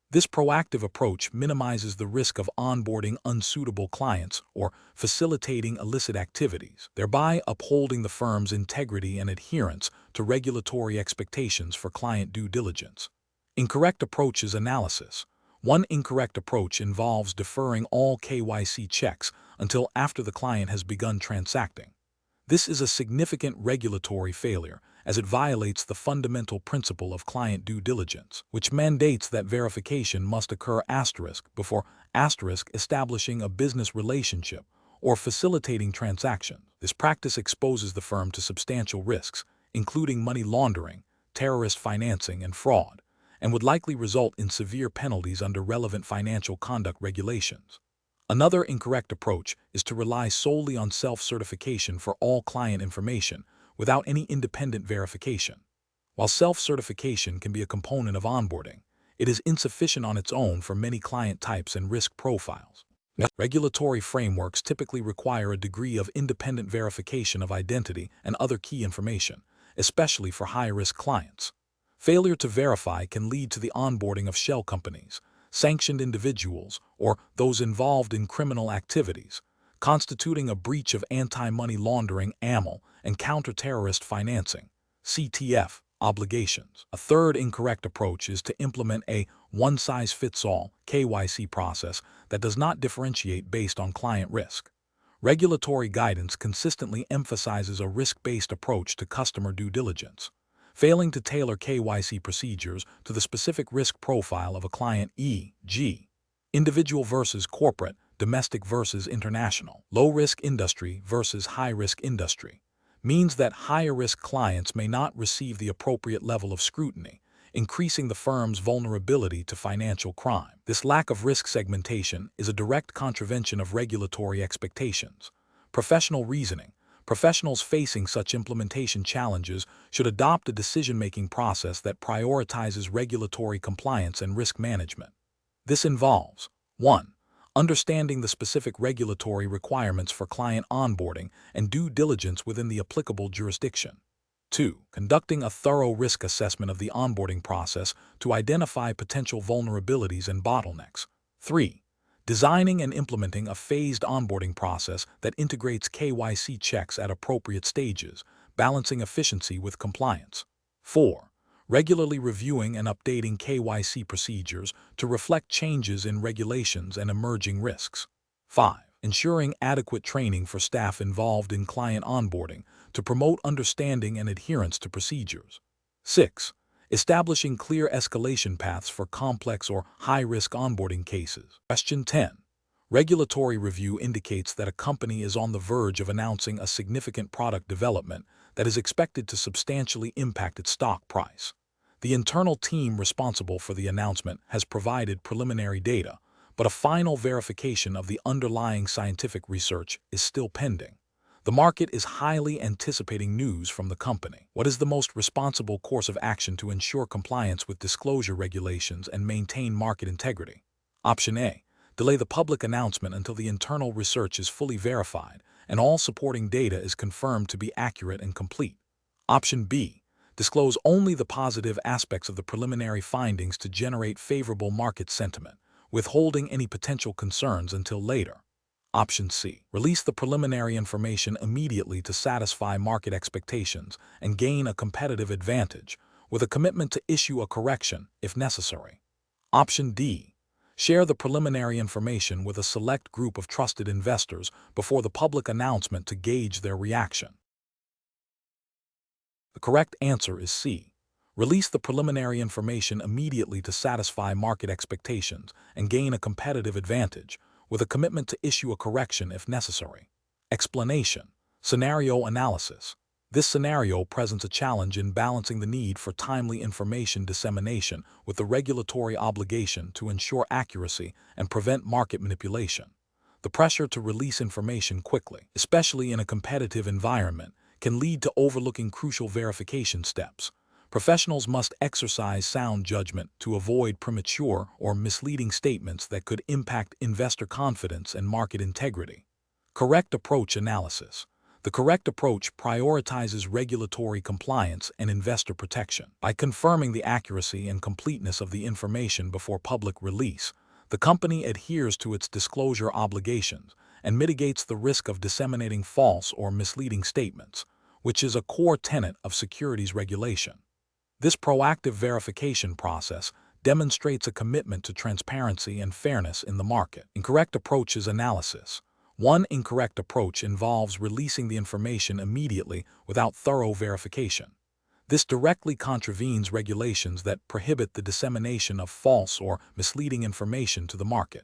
This proactive approach minimizes the risk of onboarding unsuitable clients or facilitating illicit activities, thereby upholding the firm's integrity and adherence to regulatory expectations for client due diligence. Incorrect approaches analysis. One incorrect approach involves deferring all KYC checks until after the client has begun transacting. This is a significant regulatory failure, as it violates the fundamental principle of client due diligence, which mandates that verification must occur before establishing a business relationship or facilitating transactions. This practice exposes the firm to substantial risks, including money laundering, terrorist financing, and fraud, and would likely result in severe penalties under relevant financial conduct regulations. Another incorrect approach is to rely solely on self-certification for all client information without any independent verification. While self-certification can be a component of onboarding, it is insufficient on its own for many client types and risk profiles. Regulatory frameworks typically require a degree of independent verification of identity and other key information, especially for high-risk clients. Failure to verify can lead to the onboarding of shell companies, sanctioned individuals, or those involved in criminal activities, constituting a breach of anti-money laundering (AML) and counter-terrorist financing (CTF) obligations. A third incorrect approach is to implement a one-size-fits-all (KYC) process that does not differentiate based on client risk. Regulatory guidance consistently emphasizes a risk-based approach to customer due diligence, failing to tailor KYC procedures to the specific risk profile of a client, e.g., individual versus corporate, domestic versus international, low-risk industry versus high-risk industry, means that higher-risk clients may not receive the appropriate level of scrutiny, increasing the firm's vulnerability to financial crime. This lack of risk segmentation is a direct contravention of regulatory expectations. Professional reasoning. Professionals facing such implementation challenges should adopt a decision-making process that prioritizes regulatory compliance and risk management. This involves 1. Understanding the specific regulatory requirements for client onboarding and due diligence within the applicable jurisdiction. 2. Conducting a thorough risk assessment of the onboarding process to identify potential vulnerabilities and bottlenecks. 3. Designing and implementing a phased onboarding process that integrates KYC checks at appropriate stages, balancing efficiency with compliance. 4. Regularly reviewing and updating KYC procedures to reflect changes in regulations and emerging risks. 5. Ensuring adequate training for staff involved in client onboarding to promote understanding and adherence to procedures. 6. Establishing clear escalation paths for complex or high-risk onboarding cases. Question 10. Regulatory review indicates that a company is on the verge of announcing a significant product development that is expected to substantially impact its stock price. The internal team responsible for the announcement has provided preliminary data, but a final verification of the underlying scientific research is still pending. The market is highly anticipating news from the company. What is the most responsible course of action to ensure compliance with disclosure regulations and maintain market integrity? Option A. Delay the public announcement until the internal research is fully verified and all supporting data is confirmed to be accurate and complete. Option B. Disclose only the positive aspects of the preliminary findings to generate favorable market sentiment, withholding any potential concerns until later. Option C. Release the preliminary information immediately to satisfy market expectations and gain a competitive advantage, with a commitment to issue a correction if necessary. Option D. Share the preliminary information with a select group of trusted investors before the public announcement to gauge their reaction. The correct answer is C. Release the preliminary information immediately to satisfy market expectations and gain a competitive advantage, with a commitment to issue a correction if necessary. Explanation. Scenario analysis. This scenario presents a challenge in balancing the need for timely information dissemination with the regulatory obligation to ensure accuracy and prevent market manipulation. The pressure to release information quickly, especially in a competitive environment, can lead to overlooking crucial verification steps. Professionals must exercise sound judgment to avoid premature or misleading statements that could impact investor confidence and market integrity. Correct approach analysis. The correct approach prioritizes regulatory compliance and investor protection. By confirming the accuracy and completeness of the information before public release, the company adheres to its disclosure obligations and mitigates the risk of disseminating false or misleading statements, which is a core tenet of securities regulation. This proactive verification process demonstrates a commitment to transparency and fairness in the market. Incorrect approaches analysis. One incorrect approach involves releasing the information immediately without thorough verification. This directly contravenes regulations that prohibit the dissemination of false or misleading information to the market.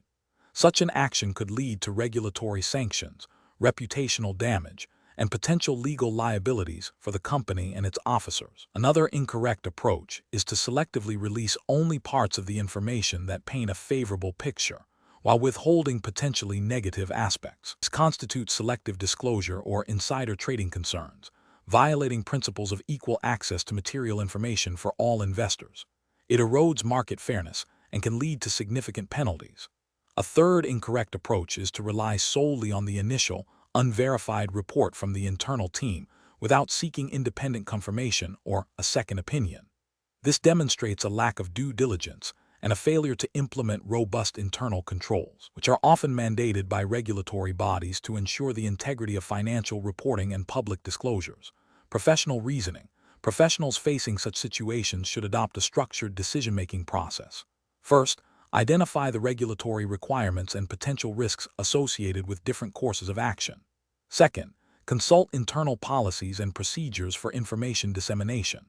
Such an action could lead to regulatory sanctions, reputational damage, and potential legal liabilities for the company and its officers. Another incorrect approach is to selectively release only parts of the information that paint a favorable picture, while withholding potentially negative aspects. This constitutes selective disclosure or insider trading concerns, violating principles of equal access to material information for all investors. It erodes market fairness and can lead to significant penalties. A third incorrect approach is to rely solely on the initial, unverified report from the internal team without seeking independent confirmation or a second opinion. This demonstrates a lack of due diligence and a failure to implement robust internal controls, which are often mandated by regulatory bodies to ensure the integrity of financial reporting and public disclosures. Professional reasoning. Professionals facing such situations should adopt a structured decision-making process. First, identify the regulatory requirements and potential risks associated with different courses of action. Second, consult internal policies and procedures for information dissemination.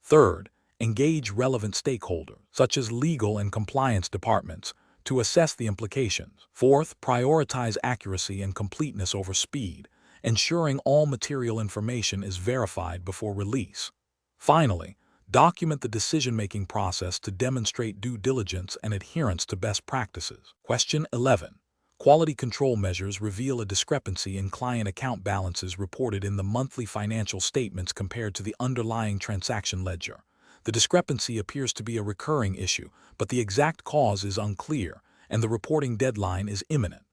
Third, engage relevant stakeholders, such as legal and compliance departments, to assess the implications. Fourth, prioritize accuracy and completeness over speed, ensuring all material information is verified before release. Finally, document the decision-making process to demonstrate due diligence and adherence to best practices. Question 11. Quality control measures reveal a discrepancy in client account balances reported in the monthly financial statements compared to the underlying transaction ledger. The discrepancy appears to be a recurring issue, but the exact cause is unclear, and the reporting deadline is imminent.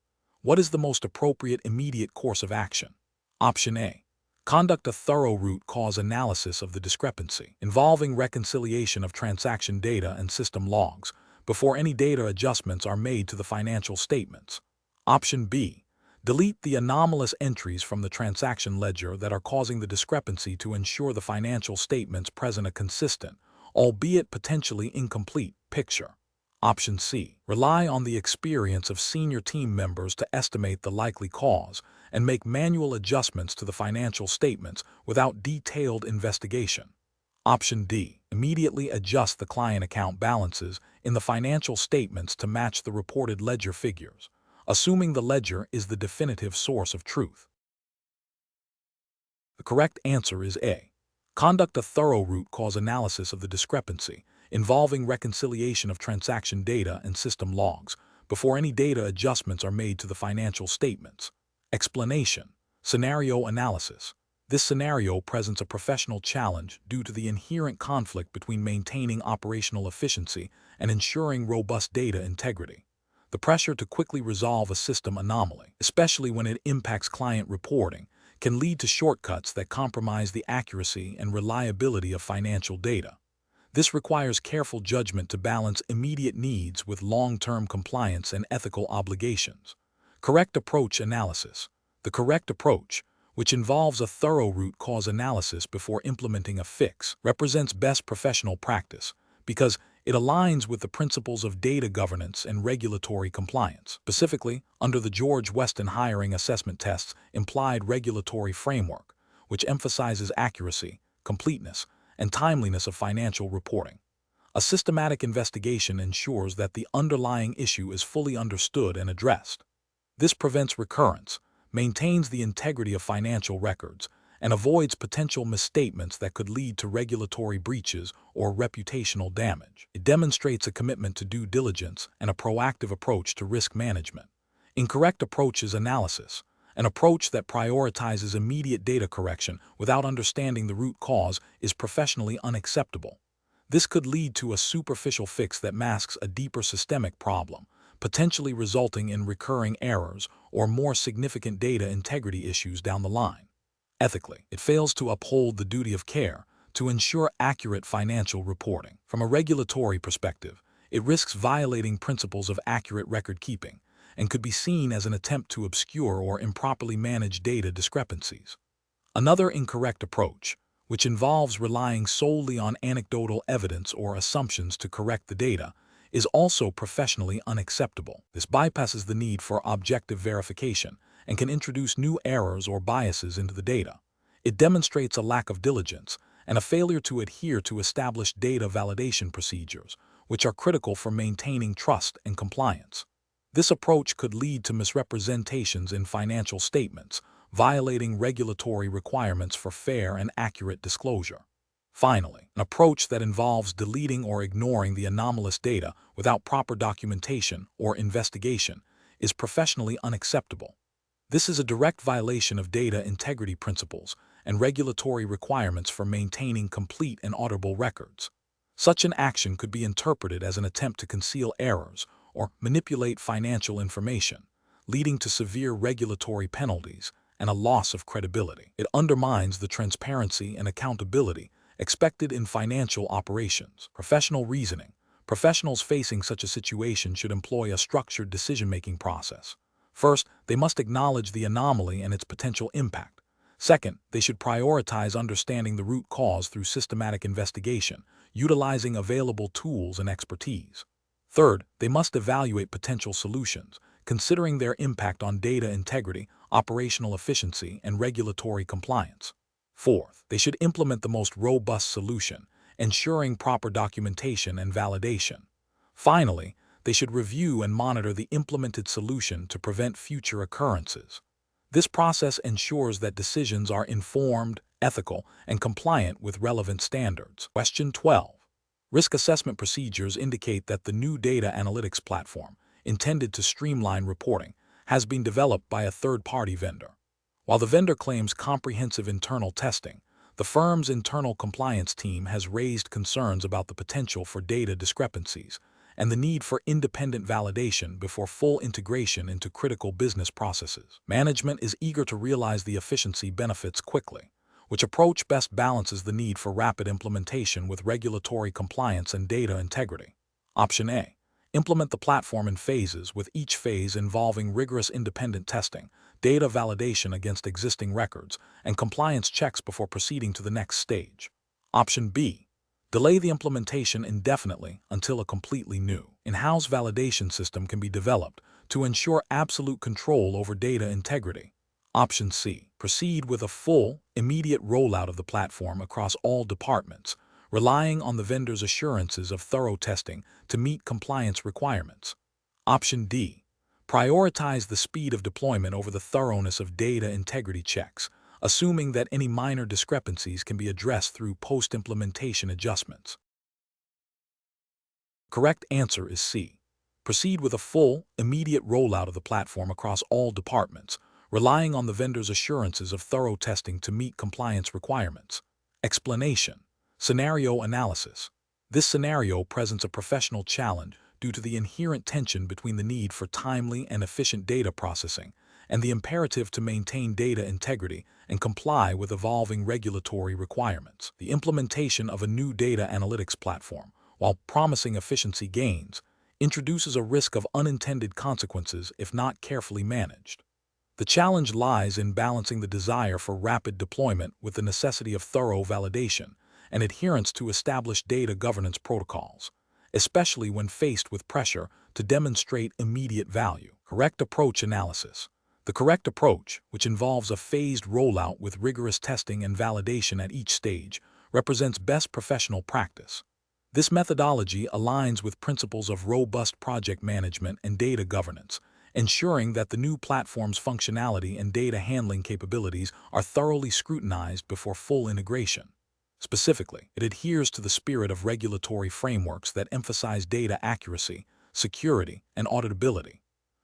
What is the most appropriate immediate course of action? Option A. Conduct a thorough root cause analysis of the discrepancy, involving reconciliation of transaction data and system logs, before any data adjustments are made to the financial statements. Option B. Delete the anomalous entries from the transaction ledger that are causing the discrepancy to ensure the financial statements present a consistent, albeit potentially incomplete, picture. Option C. Rely on the experience of senior team members to estimate the likely cause and make manual adjustments to the financial statements without detailed investigation. Option D. Immediately adjust the client account balances in the financial statements to match the reported ledger figures, assuming the ledger is the definitive source of truth. The correct answer is A. Conduct a thorough root cause analysis of the discrepancy, involving reconciliation of transaction data and system logs, before any data adjustments are made to the financial statements. Explanation. Scenario analysis. This scenario presents a professional challenge due to the inherent conflict between maintaining operational efficiency and ensuring robust data integrity. The pressure to quickly resolve a system anomaly, especially when it impacts client reporting, can lead to shortcuts that compromise the accuracy and reliability of financial data. This requires careful judgment to balance immediate needs with long-term compliance and ethical obligations. Correct approach analysis. The correct approach, which involves a thorough root cause analysis before implementing a fix, represents best professional practice because it aligns with the principles of data governance and regulatory compliance. Specifically, under the Weston hiring assessment test's implied regulatory framework, which emphasizes accuracy, completeness, and timeliness of financial reporting. A systematic investigation ensures that the underlying issue is fully understood and addressed. This prevents recurrence, maintains the integrity of financial records, and avoids potential misstatements that could lead to regulatory breaches or reputational damage. It demonstrates a commitment to due diligence and a proactive approach to risk management. Incorrect approach is analysis, an approach that prioritizes immediate data correction without understanding the root cause is professionally unacceptable. This could lead to a superficial fix that masks a deeper systemic problem, potentially resulting in recurring errors or more significant data integrity issues down the line. Ethically, it fails to uphold the duty of care to ensure accurate financial reporting. From a regulatory perspective, it risks violating principles of accurate record keeping and could be seen as an attempt to obscure or improperly manage data discrepancies. Another incorrect approach, which involves relying solely on anecdotal evidence or assumptions to correct the data, is also professionally unacceptable. This bypasses the need for objective verification and can introduce new errors or biases into the data. It demonstrates a lack of diligence and a failure to adhere to established data validation procedures, which are critical for maintaining trust and compliance. This approach could lead to misrepresentations in financial statements, violating regulatory requirements for fair and accurate disclosure. Finally, an approach that involves deleting or ignoring the anomalous data without proper documentation or investigation is professionally unacceptable. This is a direct violation of data integrity principles and regulatory requirements for maintaining complete and auditable records. Such an action could be interpreted as an attempt to conceal errors or manipulate financial information, leading to severe regulatory penalties and a loss of credibility. It undermines the transparency and accountability expected in financial operations. Professional reasoning. Professionals facing such a situation should employ a structured decision-making process. First, they must acknowledge the anomaly and its potential impact. Second, they should prioritize understanding the root cause through systematic investigation, utilizing available tools and expertise. Third, they must evaluate potential solutions, considering their impact on data integrity, operational efficiency, and regulatory compliance. Fourth, they should implement the most robust solution, ensuring proper documentation and validation. Finally, they should review and monitor the implemented solution to prevent future occurrences. This process ensures that decisions are informed, ethical, and compliant with relevant standards. Question 12. Risk assessment procedures indicate that the new data analytics platform, intended to streamline reporting, has been developed by a third-party vendor. While the vendor claims comprehensive internal testing, the firm's internal compliance team has raised concerns about the potential for data discrepancies and the need for independent validation before full integration into critical business processes. Management is eager to realize the efficiency benefits quickly, which approach best balances the need for rapid implementation with regulatory compliance and data integrity. Option A. Implement the platform in phases, with each phase involving rigorous independent testing, data validation against existing records, and compliance checks before proceeding to the next stage. Option B. Delay the implementation indefinitely until a completely new, in-house validation system can be developed to ensure absolute control over data integrity. Option C. Proceed with a full, immediate rollout of the platform across all departments, relying on the vendor's assurances of thorough testing to meet compliance requirements. Option D. Prioritize the speed of deployment over the thoroughness of data integrity checks, assuming that any minor discrepancies can be addressed through post-implementation adjustments. Correct answer is C. Proceed with a full, immediate rollout of the platform across all departments, relying on the vendor's assurances of thorough testing to meet compliance requirements. Explanation. Scenario analysis. This scenario presents a professional challenge due to the inherent tension between the need for timely and efficient data processing and the imperative to maintain data integrity and comply with evolving regulatory requirements. The implementation of a new data analytics platform, while promising efficiency gains, introduces a risk of unintended consequences if not carefully managed. The challenge lies in balancing the desire for rapid deployment with the necessity of thorough validation and adherence to established data governance protocols, especially when faced with pressure to demonstrate immediate value. Correct approach analysis. The correct approach, which involves a phased rollout with rigorous testing and validation at each stage, represents best professional practice. This methodology aligns with principles of robust project management and data governance, ensuring that the new platform's functionality and data handling capabilities are thoroughly scrutinized before full integration. Specifically, it adheres to the spirit of regulatory frameworks that emphasize data accuracy, security, and auditability.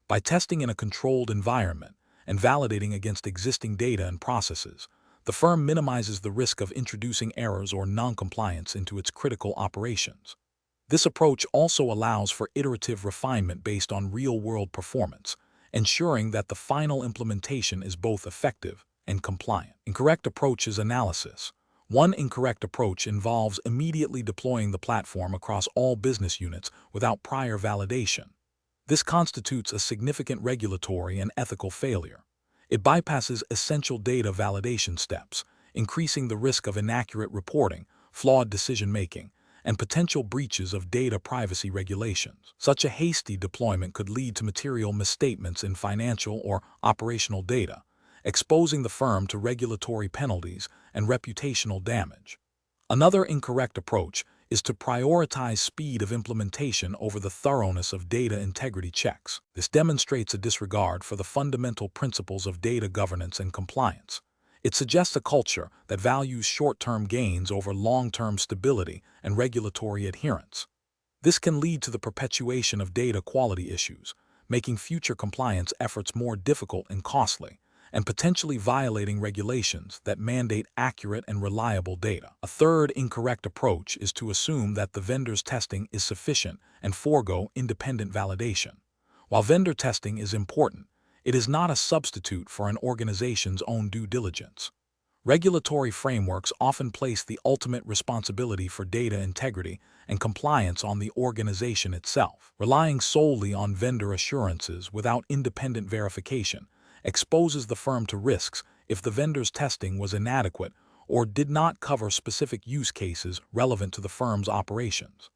By testing in a controlled environment and validating against existing data and processes, the firm minimizes the risk of introducing errors or non-compliance into its critical operations. This approach also allows for iterative refinement based on real-world performance, ensuring that the final implementation is both effective and compliant. Incorrect approach is analysis. One incorrect approach involves immediately deploying the platform across all business units without prior validation. This constitutes a significant regulatory and ethical failure. It bypasses essential data validation steps, increasing the risk of inaccurate reporting, flawed decision-making, and potential breaches of data privacy regulations. Such a hasty deployment could lead to material misstatements in financial or operational data, exposing the firm to regulatory penalties and reputational damage. Another incorrect approach is to prioritize speed of implementation over the thoroughness of data integrity checks. This demonstrates a disregard for the fundamental principles of data governance and compliance. It suggests a culture that values short-term gains over long-term stability and regulatory adherence. This can lead to the perpetuation of data quality issues, making future compliance efforts more difficult and costly, and potentially violating regulations that mandate accurate and reliable data. A third incorrect approach is to assume that the vendor's testing is sufficient and forego independent validation. While vendor testing is important, it is not a substitute for an organization's own due diligence. Regulatory frameworks often place the ultimate responsibility for data integrity and compliance on the organization itself. Relying solely on vendor assurances without independent verification exposes the firm to risks if the vendor's testing was inadequate or did not cover specific use cases relevant to the firm's operations.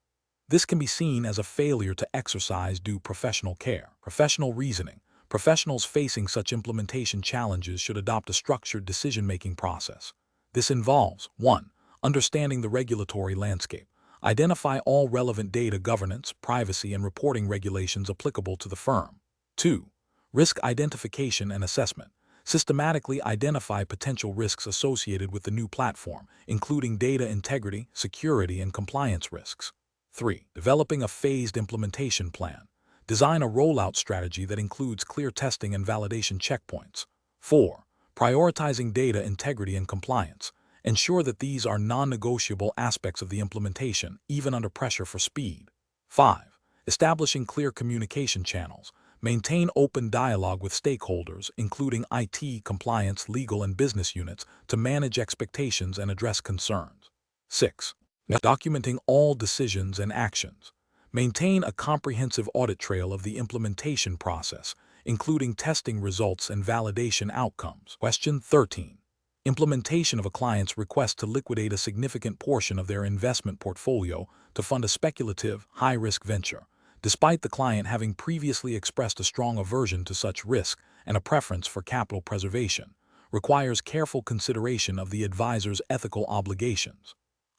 This can be seen as a failure to exercise due professional care. Professional reasoning. Professionals facing such implementation challenges should adopt a structured decision-making process. This involves 1. Understanding the regulatory landscape. Identify all relevant data governance, privacy, and reporting regulations applicable to the firm. 2. Risk identification and assessment. Systematically identify potential risks associated with the new platform, including data integrity, security, and compliance risks. 3. Developing a phased implementation plan. Design a rollout strategy that includes clear testing and validation checkpoints. 4. Prioritizing data integrity and compliance. Ensure that these are non-negotiable aspects of the implementation, even under pressure for speed. 5. Establishing clear communication channels. Maintain open dialogue with stakeholders, including IT, compliance, legal, and business units, to manage expectations and address concerns. 6. Documenting all decisions and actions. Maintain a comprehensive audit trail of the implementation process, including testing results and validation outcomes. Question 13. Implementation of a client's request to liquidate a significant portion of their investment portfolio to fund a speculative, high-risk venture, despite the client having previously expressed a strong aversion to such risk and a preference for capital preservation, requires careful consideration of the advisor's ethical obligations.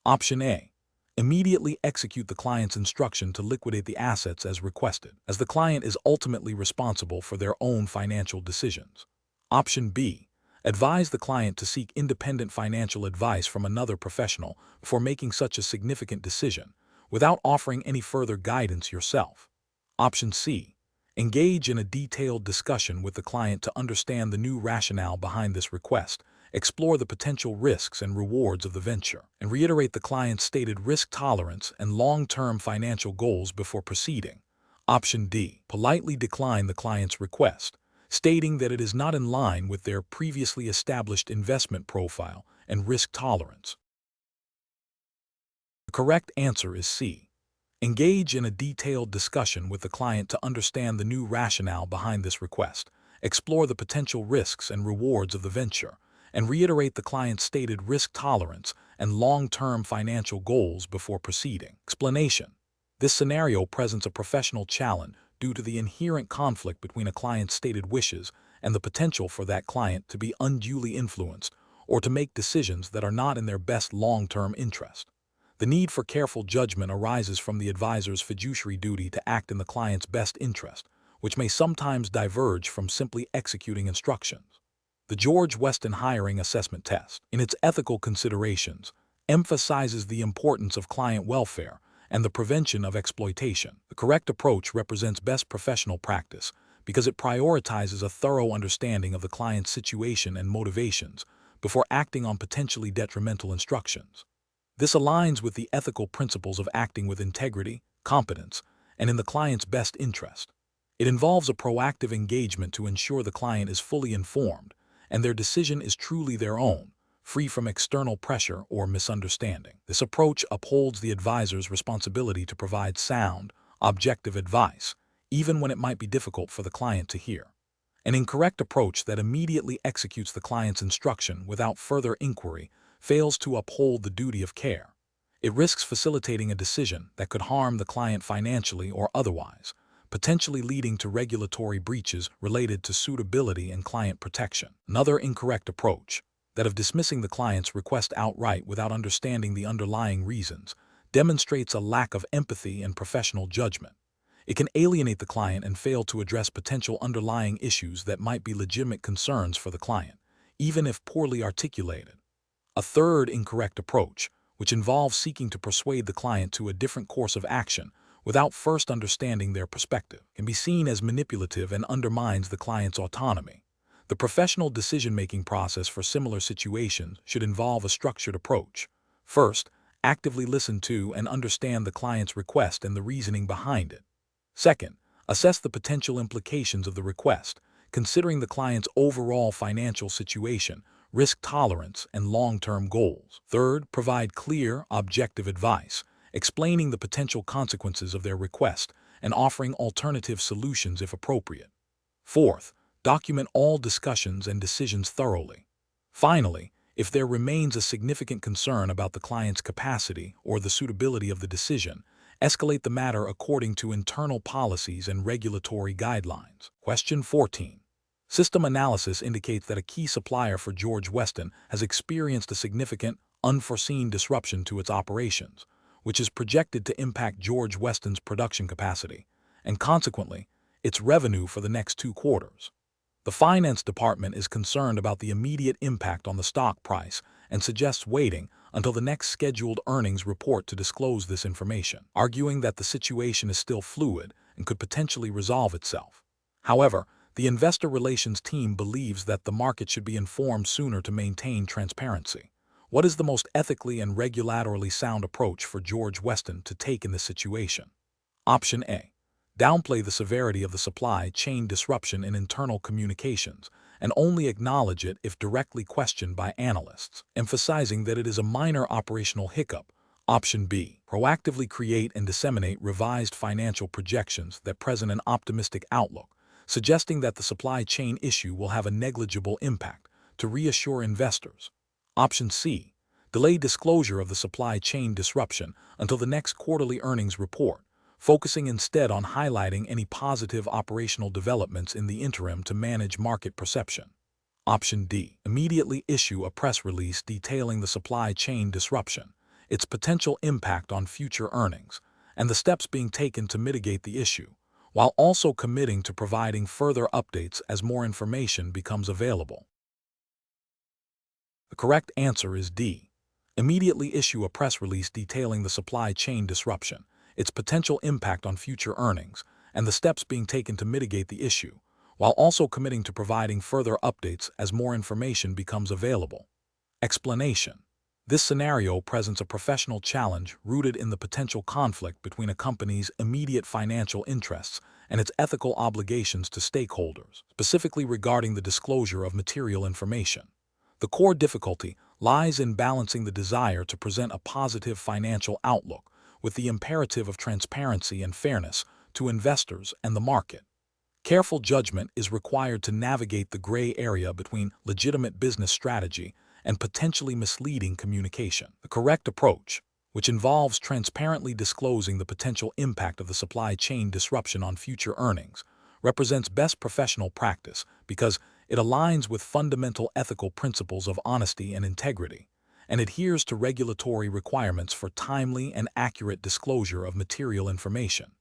Option A. Immediately execute the client's instruction to liquidate the assets as requested, as the client is ultimately responsible for their own financial decisions. Option B. Advise the client to seek independent financial advice from another professional before making such a significant decision, without offering any further guidance yourself. Option C. Engage in a detailed discussion with the client to understand the new rationale behind this request, explore the potential risks and rewards of the venture, and reiterate the client's stated risk tolerance and long-term financial goals before proceeding. Option D. Politely decline the client's request, stating that it is not in line with their previously established investment profile and risk tolerance. The correct answer is C. Engage in a detailed discussion with the client to understand the new rationale behind this request, explore the potential risks and rewards of the venture, and reiterate the client's stated risk tolerance and long-term financial goals before proceeding. Explanation. This scenario presents a professional challenge due to the inherent conflict between a client's stated wishes and the potential for that client to be unduly influenced or to make decisions that are not in their best long-term interest. The need for careful judgment arises from the advisor's fiduciary duty to act in the client's best interest, which may sometimes diverge from simply executing instructions. The George Weston Hiring Assessment Test, in its ethical considerations, emphasizes the importance of client welfare and the prevention of exploitation. The correct approach represents best professional practice because it prioritizes a thorough understanding of the client's situation and motivations before acting on potentially detrimental instructions. This aligns with the ethical principles of acting with integrity, competence, and in the client's best interest. It involves a proactive engagement to ensure the client is fully informed and their decision is truly their own, free from external pressure or misunderstanding. This approach upholds the advisor's responsibility to provide sound, objective advice, even when it might be difficult for the client to hear. An incorrect approach that immediately executes the client's instruction without further inquiry fails to uphold the duty of care. It risks facilitating a decision that could harm the client financially or otherwise, potentially leading to regulatory breaches related to suitability and client protection. Another incorrect approach. that of dismissing the client's request outright without understanding the underlying reasons demonstrates a lack of empathy and professional judgment. It can alienate the client and fail to address potential underlying issues that might be legitimate concerns for the client, even if poorly articulated. A third incorrect approach, which involves seeking to persuade the client to a different course of action without first understanding their perspective, can be seen as manipulative and undermines the client's autonomy. The professional decision-making process for similar situations should involve a structured approach. First, actively listen to and understand the client's request and the reasoning behind it. Second, assess the potential implications of the request, considering the client's overall financial situation, risk tolerance, and long-term goals. Third, provide clear, objective advice, explaining the potential consequences of their request and offering alternative solutions if appropriate. Fourth, document all discussions and decisions thoroughly. Finally, if there remains a significant concern about the client's capacity or the suitability of the decision, escalate the matter according to internal policies and regulatory guidelines. Question 14. System analysis indicates that a key supplier for Weston has experienced a significant, unforeseen disruption to its operations, which is projected to impact Weston's production capacity, and consequently, its revenue for the next 2 quarters. The finance department is concerned about the immediate impact on the stock price and suggests waiting until the next scheduled earnings report to disclose this information, arguing that the situation is still fluid and could potentially resolve itself. However, the investor relations team believes that the market should be informed sooner to maintain transparency. What is the most ethically and regulatorily sound approach for Weston to take in this situation? Option A. Downplay the severity of the supply chain disruption in internal communications and only acknowledge it if directly questioned by analysts, emphasizing that it is a minor operational hiccup. Option B. Proactively create and disseminate revised financial projections that present an optimistic outlook, suggesting that the supply chain issue will have a negligible impact to reassure investors. Option C. Delay disclosure of the supply chain disruption until the next quarterly earnings report, focusing instead on highlighting any positive operational developments in the interim to manage market perception. Option D. Immediately issue a press release detailing the supply chain disruption, its potential impact on future earnings, and the steps being taken to mitigate the issue, while also committing to providing further updates as more information becomes available. The correct answer is D. Immediately issue a press release detailing the supply chain disruption, its potential impact on future earnings, and the steps being taken to mitigate the issue, while also committing to providing further updates as more information becomes available. Explanation. This scenario presents a professional challenge rooted in the potential conflict between a company's immediate financial interests and its ethical obligations to stakeholders, specifically regarding the disclosure of material information. The core difficulty lies in balancing the desire to present a positive financial outlook with the imperative of transparency and fairness to investors and the market. Careful judgment is required to navigate the gray area between legitimate business strategy and potentially misleading communication. The correct approach, which involves transparently disclosing the potential impact of the supply chain disruption on future earnings, represents best professional practice because it aligns with fundamental ethical principles of honesty and integrity, and adheres to regulatory requirements for timely and accurate disclosure of material information.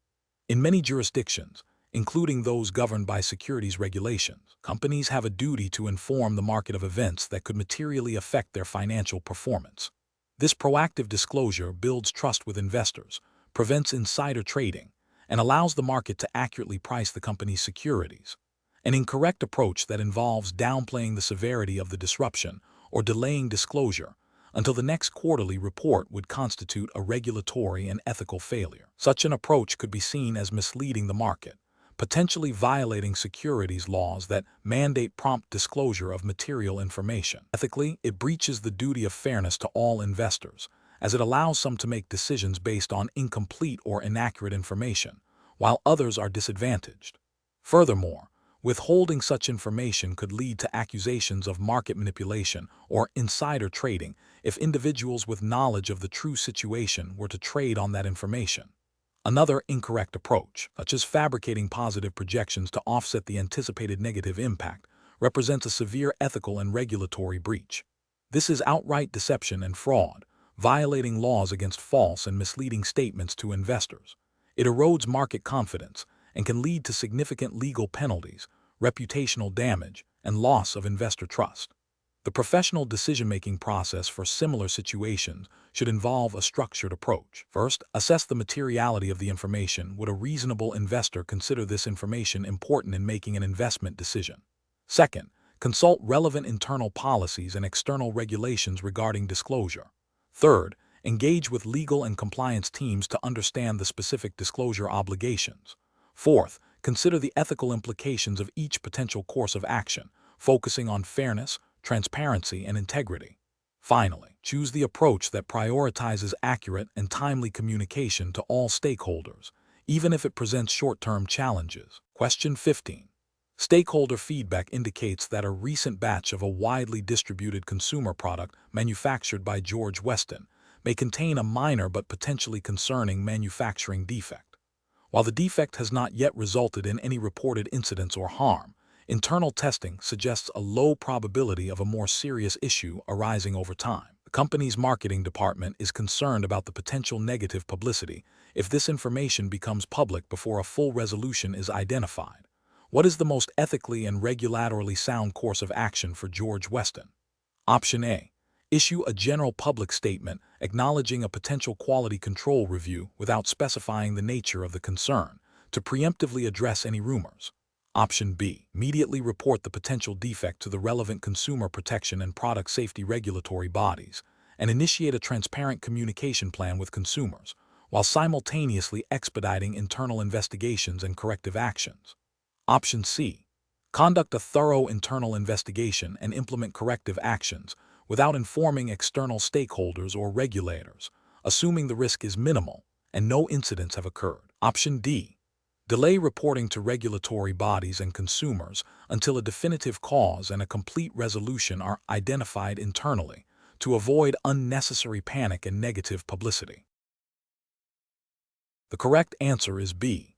In many jurisdictions, including those governed by securities regulations, companies have a duty to inform the market of events that could materially affect their financial performance. This proactive disclosure builds trust with investors, prevents insider trading, and allows the market to accurately price the company's securities. An incorrect approach that involves downplaying the severity of the disruption or delaying disclosure until the next quarterly report would constitute a regulatory and ethical failure. Such an approach could be seen as misleading the market, potentially violating securities laws that mandate prompt disclosure of material information. Ethically, it breaches the duty of fairness to all investors, as it allows some to make decisions based on incomplete or inaccurate information, while others are disadvantaged. Furthermore, withholding such information could lead to accusations of market manipulation or insider trading if individuals with knowledge of the true situation were to trade on that information. Another incorrect approach, such as fabricating positive projections to offset the anticipated negative impact, represents a severe ethical and regulatory breach. This is outright deception and fraud, violating laws against false and misleading statements to investors. It erodes market confidence and can lead to significant legal penalties, reputational damage, and loss of investor trust. The professional decision-making process for similar situations should involve a structured approach. First, assess the materiality of the information. Would a reasonable investor consider this information important in making an investment decision? Second, consult relevant internal policies and external regulations regarding disclosure. Third, engage with legal and compliance teams to understand the specific disclosure obligations. Fourth, consider the ethical implications of each potential course of action, focusing on fairness, transparency, and integrity. Finally, choose the approach that prioritizes accurate and timely communication to all stakeholders, even if it presents short-term challenges. Question 15. Stakeholder feedback indicates that a recent batch of a widely distributed consumer product manufactured by Weston may contain a minor but potentially concerning manufacturing defect. While the defect has not yet resulted in any reported incidents or harm, internal testing suggests a low probability of a more serious issue arising over time. The company's marketing department is concerned about the potential negative publicity if this information becomes public before a full resolution is identified. What is the most ethically and regulatorily sound course of action for Weston? Option A. Issue a general public statement acknowledging a potential quality control review without specifying the nature of the concern to preemptively address any rumors. Option B. Immediately report the potential defect to the relevant consumer protection and product safety regulatory bodies and initiate a transparent communication plan with consumers, while simultaneously expediting internal investigations and corrective actions. Option C. Conduct a thorough internal investigation and implement corrective actions without informing external stakeholders or regulators, assuming the risk is minimal and no incidents have occurred. Option D. Delay reporting to regulatory bodies and consumers until a definitive cause and a complete resolution are identified internally to avoid unnecessary panic and negative publicity. The correct answer is B.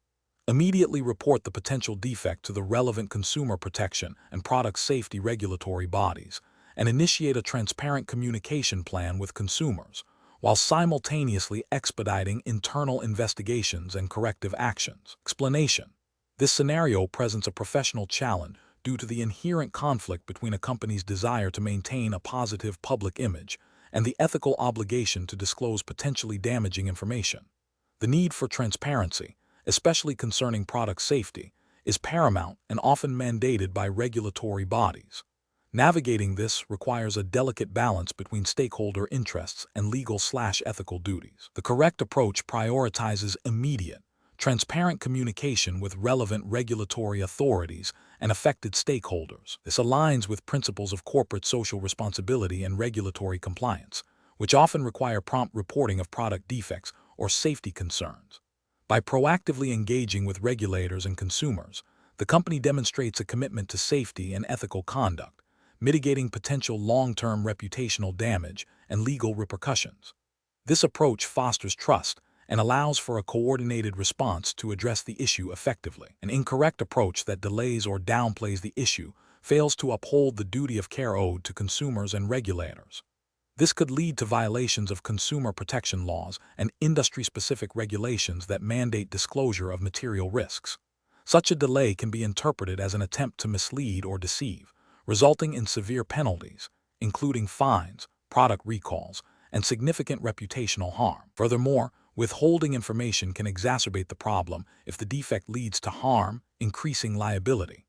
Immediately report the potential defect to the relevant consumer protection and product safety regulatory bodies and initiate a transparent communication plan with consumers, while simultaneously expediting internal investigations and corrective actions. Explanation. This scenario presents a professional challenge due to the inherent conflict between a company's desire to maintain a positive public image and the ethical obligation to disclose potentially damaging information. The need for transparency, especially concerning product safety, is paramount and often mandated by regulatory bodies. Navigating this requires a delicate balance between stakeholder interests and legal/ethical duties. The correct approach prioritizes immediate, transparent communication with relevant regulatory authorities and affected stakeholders. This aligns with principles of corporate social responsibility and regulatory compliance, which often require prompt reporting of product defects or safety concerns. By proactively engaging with regulators and consumers, the company demonstrates a commitment to safety and ethical conduct, mitigating potential long-term reputational damage and legal repercussions. This approach fosters trust and allows for a coordinated response to address the issue effectively. An incorrect approach that delays or downplays the issue fails to uphold the duty of care owed to consumers and regulators. This could lead to violations of consumer protection laws and industry-specific regulations that mandate disclosure of material risks. Such a delay can be interpreted as an attempt to mislead or deceive, resulting in severe penalties, including fines, product recalls, and significant reputational harm. Furthermore, withholding information can exacerbate the problem if the defect leads to harm, increasing liability.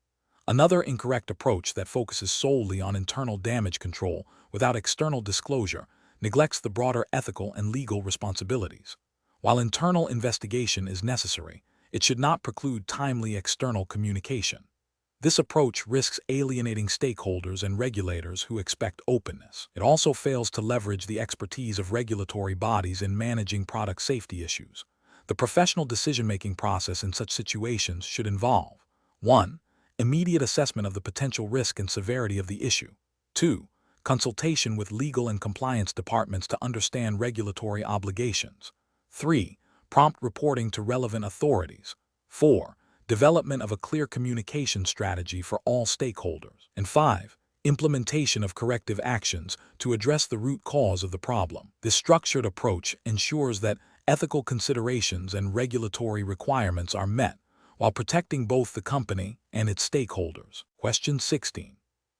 Another incorrect approach that focuses solely on internal damage control without external disclosure neglects the broader ethical and legal responsibilities. While internal investigation is necessary, it should not preclude timely external communication. This approach risks alienating stakeholders and regulators who expect openness. It also fails to leverage the expertise of regulatory bodies in managing product safety issues. The professional decision-making process in such situations should involve 1. Immediate assessment of the potential risk and severity of the issue. 2. Consultation with legal and compliance departments to understand regulatory obligations. 3. Prompt reporting to relevant authorities. 4. Development of a clear communication strategy for all stakeholders. And 5. Implementation of corrective actions to address the root cause of the problem. This structured approach ensures that ethical considerations and regulatory requirements are met while protecting both the company and its stakeholders. Question 16.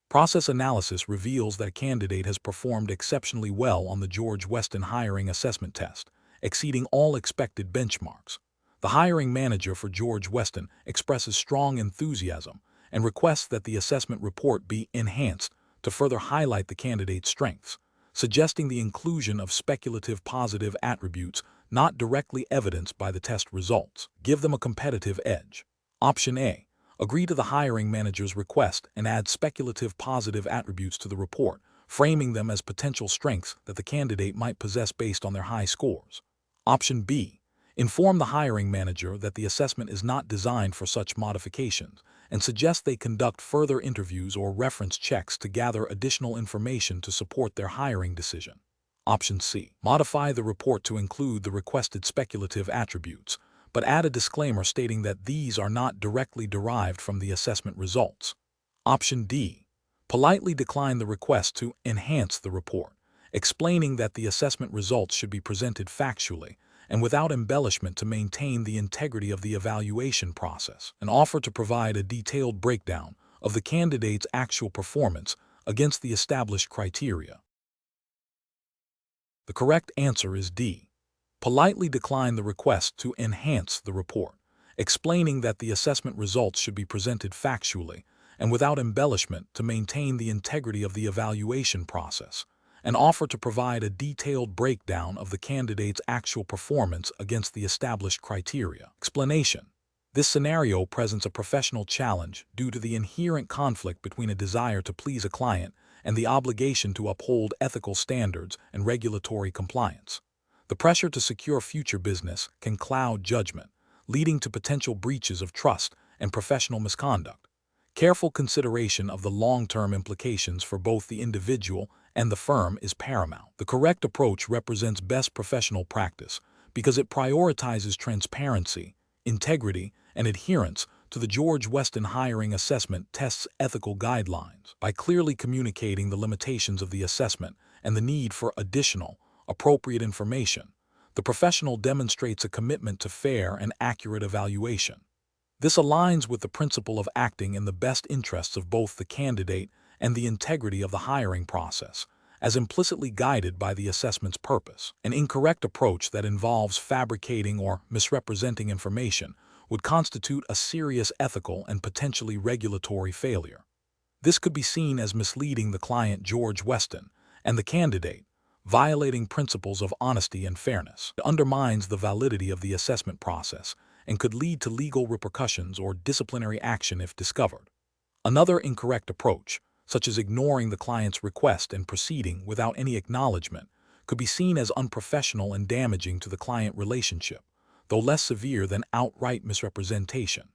Process analysis reveals that a candidate has performed exceptionally well on the George Weston hiring assessment test, exceeding all expected benchmarks. The hiring manager for George Weston expresses strong enthusiasm and requests that the assessment report be enhanced to further highlight the candidate's strengths, suggesting the inclusion of speculative positive attributes not directly evidenced by the test results. Give them a competitive edge. Option A. Agree to the hiring manager's request and add speculative positive attributes to the report, framing them as potential strengths that the candidate might possess based on their high scores. Option B. Inform the hiring manager that the assessment is not designed for such modifications and suggest they conduct further interviews or reference checks to gather additional information to support their hiring decision. Option C. Modify the report to include the requested speculative attributes, but add a disclaimer stating that these are not directly derived from the assessment results. Option D. Politely decline the request to enhance the report, explaining that the assessment results should be presented factually and without embellishment to maintain the integrity of the evaluation process, and offer to provide a detailed breakdown of the candidate's actual performance against the established criteria. The correct answer is D. Politely decline the request to enhance the report, explaining that the assessment results should be presented factually and without embellishment to maintain the integrity of the evaluation process, and offer to provide a detailed breakdown of the candidate's actual performance against the established criteria. Explanation. This scenario presents a professional challenge due to the inherent conflict between a desire to please a client and the obligation to uphold ethical standards and regulatory compliance. The pressure to secure future business can cloud judgment, leading to potential breaches of trust and professional misconduct. Careful consideration of the long-term implications for both the individual and the firm is paramount. The correct approach represents best professional practice because it prioritizes transparency, integrity, and adherence to the George Weston hiring assessment test's ethical guidelines. By clearly communicating the limitations of the assessment and the need for additional, appropriate information, the professional demonstrates a commitment to fair and accurate evaluation. This aligns with the principle of acting in the best interests of both the candidate and the integrity of the hiring process, as implicitly guided by the assessment's purpose. An incorrect approach that involves fabricating or misrepresenting information would constitute a serious ethical and potentially regulatory failure. This could be seen as misleading the client George Weston and the candidate, violating principles of honesty and fairness. It undermines the validity of the assessment process and could lead to legal repercussions or disciplinary action if discovered. Another incorrect approach, such as ignoring the client's request and proceeding without any acknowledgement, could be seen as unprofessional and damaging to the client relationship, though less severe than outright misrepresentation.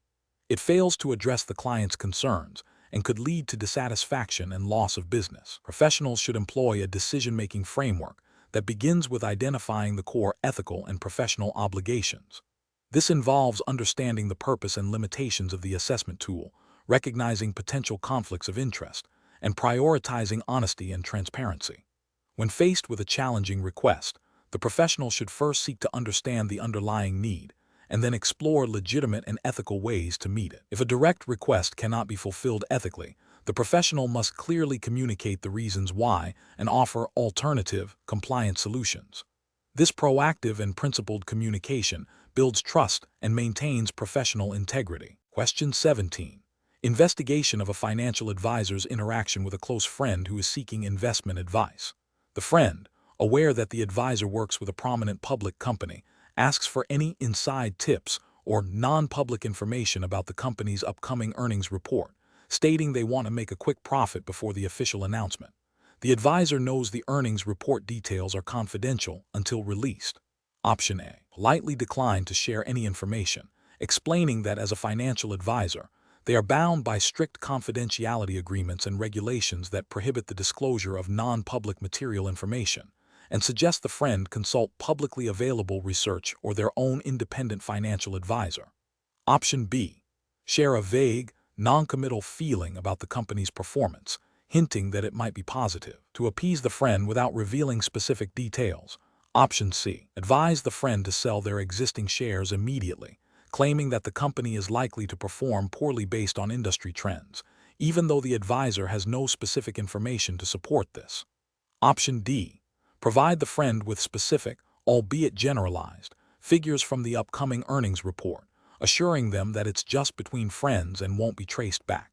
It fails to address the client's concerns and could lead to dissatisfaction and loss of business. Professionals should employ a decision-making framework that begins with identifying the core ethical and professional obligations. This involves understanding the purpose and limitations of the assessment tool, recognizing potential conflicts of interest, and prioritizing honesty and transparency. When faced with a challenging request, the professional should first seek to understand the underlying need, and then explore legitimate and ethical ways to meet it. If a direct request cannot be fulfilled ethically, the professional must clearly communicate the reasons why and offer alternative, compliant solutions. This proactive and principled communication builds trust and maintains professional integrity. Question 17. Investigation of a financial advisor's interaction with a close friend who is seeking investment advice. The friend, aware that the advisor works with a prominent public company, asks for any inside tips or non-public information about the company's upcoming earnings report, stating they want to make a quick profit before the official announcement. The advisor knows the earnings report details are confidential until released. Option A. Politely decline to share any information, explaining that as a financial advisor, they are bound by strict confidentiality agreements and regulations that prohibit the disclosure of non-public material information, and suggest the friend consult publicly available research or their own independent financial advisor. Option B. Share a vague, non-committal feeling about the company's performance, hinting that it might be positive, to appease the friend without revealing specific details. Option C. Advise the friend to sell their existing shares immediately, claiming that the company is likely to perform poorly based on industry trends, even though the advisor has no specific information to support this. Option D. Provide the friend with specific, albeit generalized, figures from the upcoming earnings report, assuring them that it's just between friends and won't be traced back.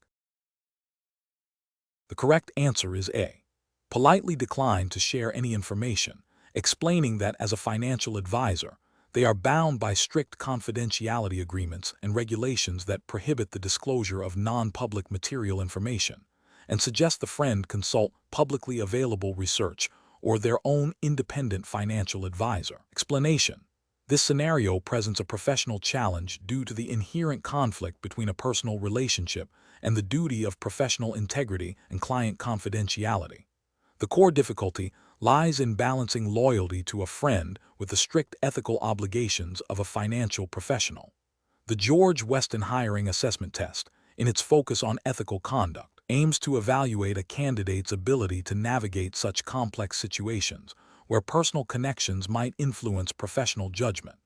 The correct answer is A. Politely decline to share any information, explaining that as a financial advisor, they are bound by strict confidentiality agreements and regulations that prohibit the disclosure of non-public material information, and suggest the friend consult publicly available research or their own independent financial advisor. Explanation: this scenario presents a professional challenge due to the inherent conflict between a personal relationship and the duty of professional integrity and client confidentiality. The core difficulty lies in balancing loyalty to a friend with the strict ethical obligations of a financial professional. The George Weston Hiring Assessment Test, in its focus on ethical conduct, aims to evaluate a candidate's ability to navigate such complex situations where personal connections might influence professional judgment.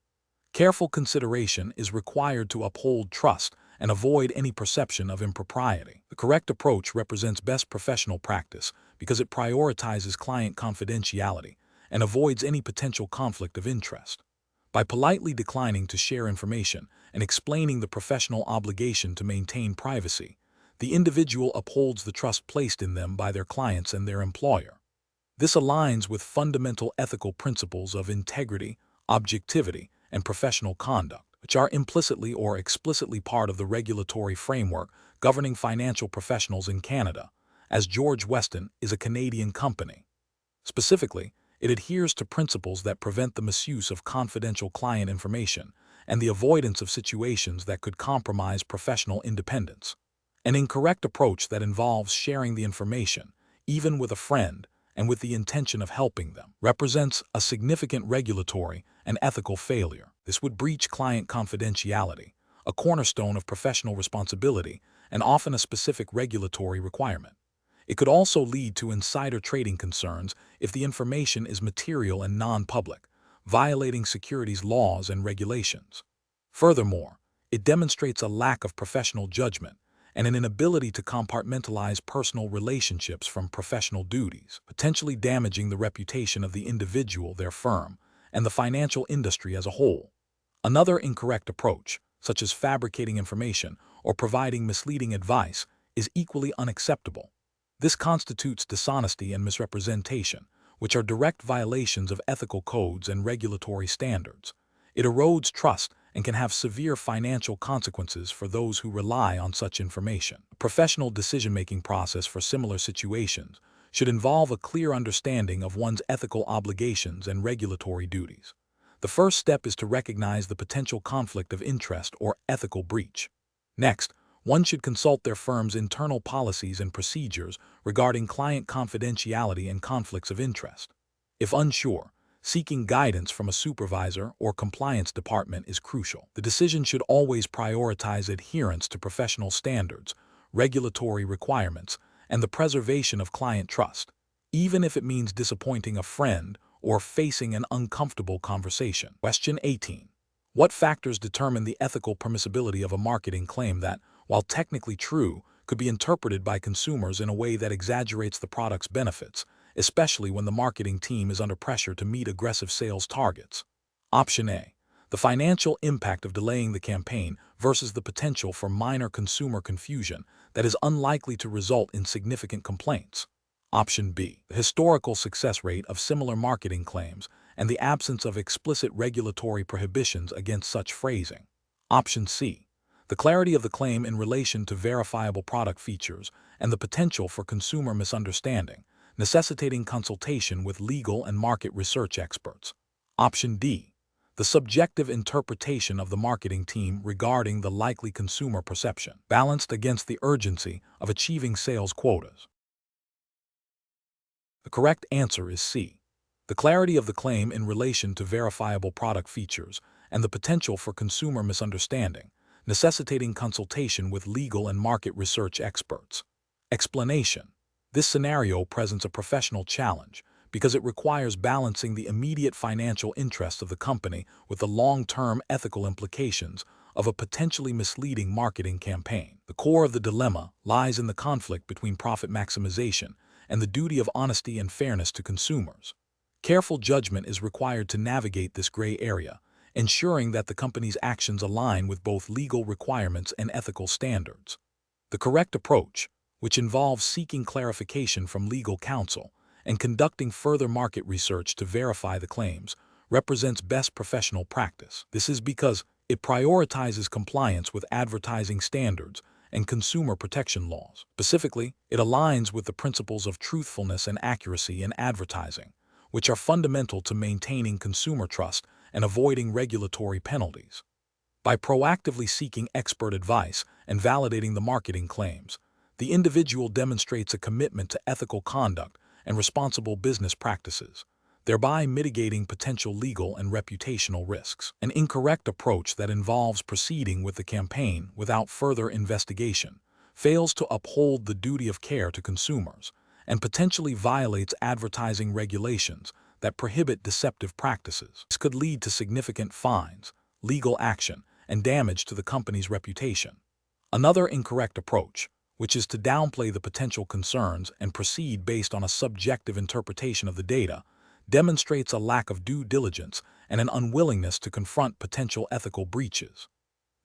Careful consideration is required to uphold trust and avoid any perception of impropriety. The correct approach represents best professional practice because it prioritizes client confidentiality and avoids any potential conflict of interest. By politely declining to share information and explaining the professional obligation to maintain privacy, the individual upholds the trust placed in them by their clients and their employer. This aligns with fundamental ethical principles of integrity, objectivity, and professional conduct, which are implicitly or explicitly part of the regulatory framework governing financial professionals in Canada, as George Weston is a Canadian company. Specifically, it adheres to principles that prevent the misuse of confidential client information and the avoidance of situations that could compromise professional independence. An incorrect approach that involves sharing the information, even with a friend, and with the intention of helping them, represents a significant regulatory and ethical failure. This would breach client confidentiality, a cornerstone of professional responsibility and often a specific regulatory requirement. It could also lead to insider trading concerns if the information is material and non-public, violating securities laws and regulations. Furthermore, it demonstrates a lack of professional judgment and an inability to compartmentalize personal relationships from professional duties, potentially damaging the reputation of the individual, their firm, and the financial industry as a whole. Another incorrect approach, such as fabricating information or providing misleading advice, is equally unacceptable. This constitutes dishonesty and misrepresentation, which are direct violations of ethical codes and regulatory standards. It erodes trust and can have severe financial consequences for those who rely on such information. A professional decision-making process for similar situations should involve a clear understanding of one's ethical obligations and regulatory duties. The first step is to recognize the potential conflict of interest or ethical breach. Next, one should consult their firm's internal policies and procedures regarding client confidentiality and conflicts of interest. If unsure, seeking guidance from a supervisor or compliance department is crucial. The decision should always prioritize adherence to professional standards, regulatory requirements, and the preservation of client trust, even if it means disappointing a friend or facing an uncomfortable conversation. Question 18. What factors determine the ethical permissibility of a marketing claim that, while technically true, could be interpreted by consumers in a way that exaggerates the product's benefits, especially when the marketing team is under pressure to meet aggressive sales targets? Option A. The financial impact of delaying the campaign versus the potential for minor consumer confusion that is unlikely to result in significant complaints. Option B. The historical success rate of similar marketing claims and the absence of explicit regulatory prohibitions against such phrasing. Option C. The clarity of the claim in relation to verifiable product features and the potential for consumer misunderstanding, necessitating consultation with legal and market research experts. Option D. The subjective interpretation of the marketing team regarding the likely consumer perception, balanced against the urgency of achieving sales quotas. The correct answer is C. The clarity of the claim in relation to verifiable product features and the potential for consumer misunderstanding, necessitating consultation with legal and market research experts. Explanation: This scenario presents a professional challenge because it requires balancing the immediate financial interests of the company with the long-term ethical implications of a potentially misleading marketing campaign. The core of the dilemma lies in the conflict between profit maximization and the duty of honesty and fairness to consumers. Careful judgment is required to navigate this gray area, ensuring that the company's actions align with both legal requirements and ethical standards. The correct approach, which involves seeking clarification from legal counsel and conducting further market research to verify the claims, represents best professional practice. This is because it prioritizes compliance with advertising standards and consumer protection laws. Specifically, it aligns with the principles of truthfulness and accuracy in advertising, which are fundamental to maintaining consumer trust and avoiding regulatory penalties. By proactively seeking expert advice and validating the marketing claims, the individual demonstrates a commitment to ethical conduct and responsible business practices, thereby mitigating potential legal and reputational risks. An incorrect approach that involves proceeding with the campaign without further investigation fails to uphold the duty of care to consumers and potentially violates advertising regulations that prohibit deceptive practices. This could lead to significant fines, legal action, and damage to the company's reputation. Another incorrect approach, which is to downplay the potential concerns and proceed based on a subjective interpretation of the data, demonstrates a lack of due diligence and an unwillingness to confront potential ethical breaches.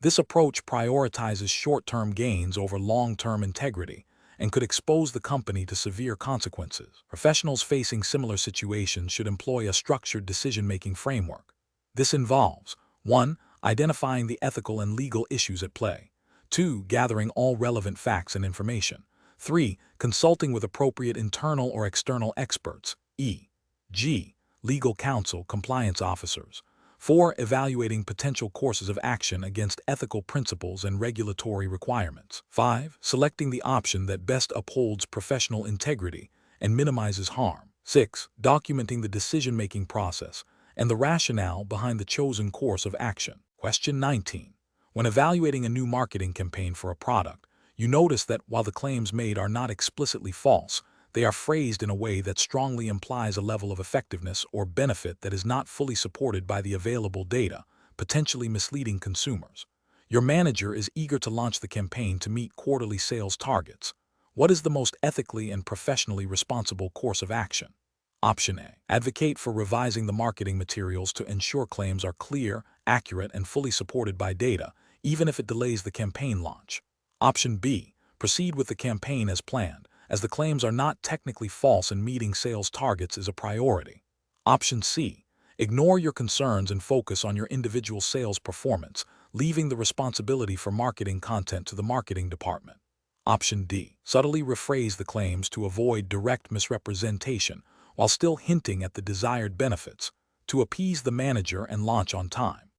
This approach prioritizes short-term gains over long-term integrity and could expose the company to severe consequences. Professionals facing similar situations should employ a structured decision-making framework. This involves 1. Identifying the ethical and legal issues at play. 2. Gathering all relevant facts and information. 3. Consulting with appropriate internal or external experts, e.g., legal counsel, compliance officers. 4. Evaluating potential courses of action against ethical principles and regulatory requirements. 5. Selecting the option that best upholds professional integrity and minimizes harm. 6. Documenting the decision-making process and the rationale behind the chosen course of action. Question 19. When evaluating a new marketing campaign for a product, you notice that while the claims made are not explicitly false, they are phrased in a way that strongly implies a level of effectiveness or benefit that is not fully supported by the available data, potentially misleading consumers. Your manager is eager to launch the campaign to meet quarterly sales targets. What is the most ethically and professionally responsible course of action? Option A. Advocate for revising the marketing materials to ensure claims are clear, accurate, and fully supported by data, even if it delays the campaign launch. Option B. Proceed with the campaign as planned, as the claims are not technically false and meeting sales targets is a priority. Option C. Ignore your concerns and focus on your individual sales performance, leaving the responsibility for marketing content to the marketing department. Option D. Subtly rephrase the claims to avoid direct misrepresentation while still hinting at the desired benefits, to appease the manager and launch on time.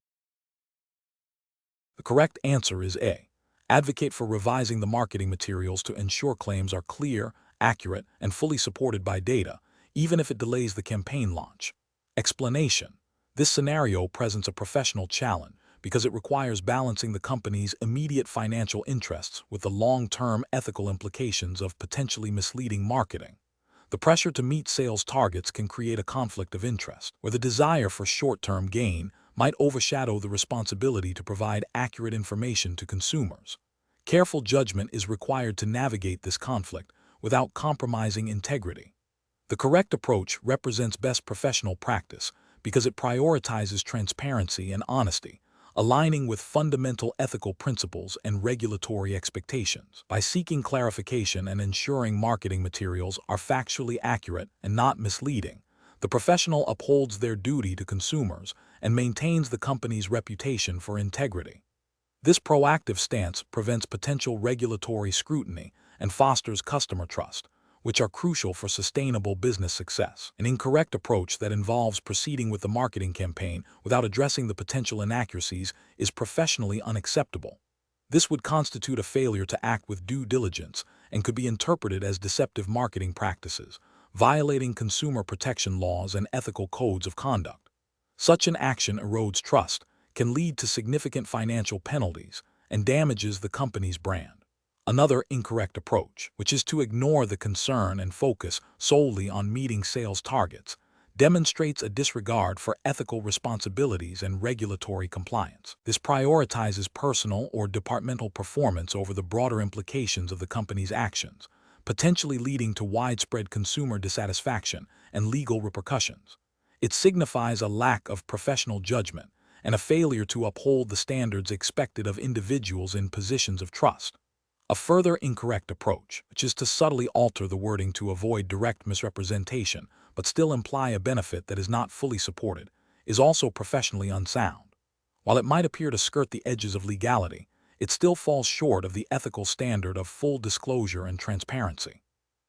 The correct answer is A. Advocate for revising the marketing materials to ensure claims are clear, accurate, and fully supported by data, even if it delays the campaign launch. Explanation. This scenario presents a professional challenge because it requires balancing the company's immediate financial interests with the long-term ethical implications of potentially misleading marketing. The pressure to meet sales targets can create a conflict of interest, where the desire for short-term gain might overshadow the responsibility to provide accurate information to consumers. Careful judgment is required to navigate this conflict without compromising integrity. The correct approach represents best professional practice because it prioritizes transparency and honesty, aligning with fundamental ethical principles and regulatory expectations. By seeking clarification and ensuring marketing materials are factually accurate and not misleading, the professional upholds their duty to consumers and maintains the company's reputation for integrity. This proactive stance prevents potential regulatory scrutiny and fosters customer trust, which are crucial for sustainable business success. An incorrect approach that involves proceeding with the marketing campaign without addressing the potential inaccuracies is professionally unacceptable. This would constitute a failure to act with due diligence and could be interpreted as deceptive marketing practices, violating consumer protection laws and ethical codes of conduct. Such an action erodes trust, can lead to significant financial penalties, and damages the company's brand. Another incorrect approach, which is to ignore the concern and focus solely on meeting sales targets, demonstrates a disregard for ethical responsibilities and regulatory compliance. This prioritizes personal or departmental performance over the broader implications of the company's actions, potentially leading to widespread consumer dissatisfaction and legal repercussions. It signifies a lack of professional judgment and a failure to uphold the standards expected of individuals in positions of trust. A further incorrect approach, which is to subtly alter the wording to avoid direct misrepresentation but still imply a benefit that is not fully supported, is also professionally unsound. While it might appear to skirt the edges of legality, it still falls short of the ethical standard of full disclosure and transparency.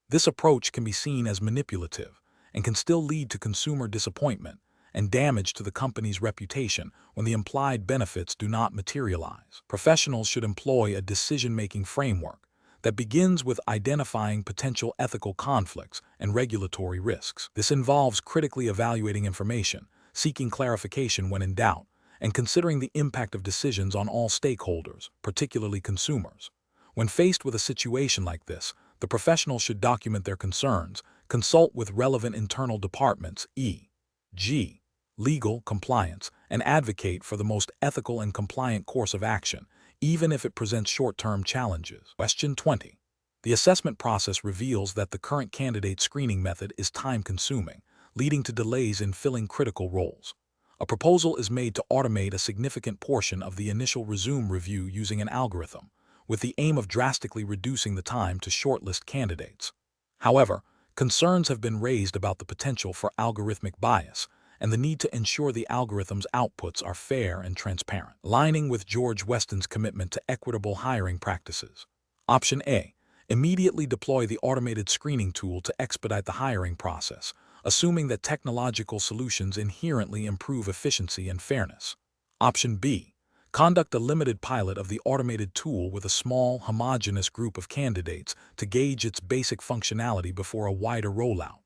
This approach can be seen as manipulative and can still lead to consumer disappointment and damage to the company's reputation when the implied benefits do not materialize. Professionals should employ a decision-making framework that begins with identifying potential ethical conflicts and regulatory risks. This involves critically evaluating information, seeking clarification when in doubt, and considering the impact of decisions on all stakeholders, particularly consumers. When faced with a situation like this, the professional should document their concerns, consult with relevant internal departments, e.g., legal, compliance, and advocate for the most ethical and compliant course of action, even if it presents short-term challenges. Question 20. The assessment process reveals that the current candidate screening method is time-consuming, leading to delays in filling critical roles. A proposal is made to automate a significant portion of the initial resume review using an algorithm, with the aim of drastically reducing the time to shortlist candidates. However, concerns have been raised about the potential for algorithmic bias and the need to ensure the algorithm's outputs are fair and transparent, aligning with George Weston's commitment to equitable hiring practices. Option A. Immediately deploy the automated screening tool to expedite the hiring process, assuming that technological solutions inherently improve efficiency and fairness. Option B. Conduct a limited pilot of the automated tool with a small, homogeneous group of candidates to gauge its basic functionality before a wider rollout.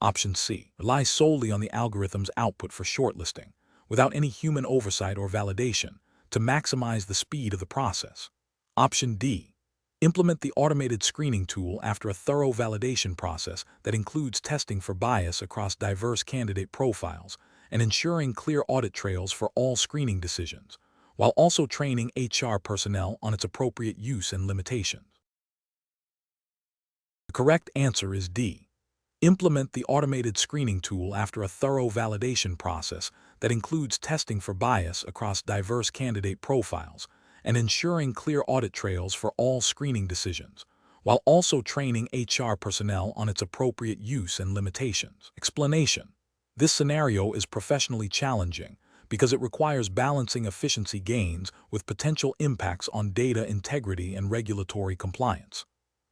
Option C. Rely solely on the algorithm's output for shortlisting, without any human oversight or validation, to maximize the speed of the process. Option D. Implement the automated screening tool after a thorough validation process that includes testing for bias across diverse candidate profiles and ensuring clear audit trails for all screening decisions, while also training HR personnel on its appropriate use and limitations. The correct answer is D. Implement the automated screening tool after a thorough validation process that includes testing for bias across diverse candidate profiles and ensuring clear audit trails for all screening decisions, while also training HR personnel on its appropriate use and limitations. Explanation: this scenario is professionally challenging because it requires balancing efficiency gains with potential impacts on data integrity and regulatory compliance.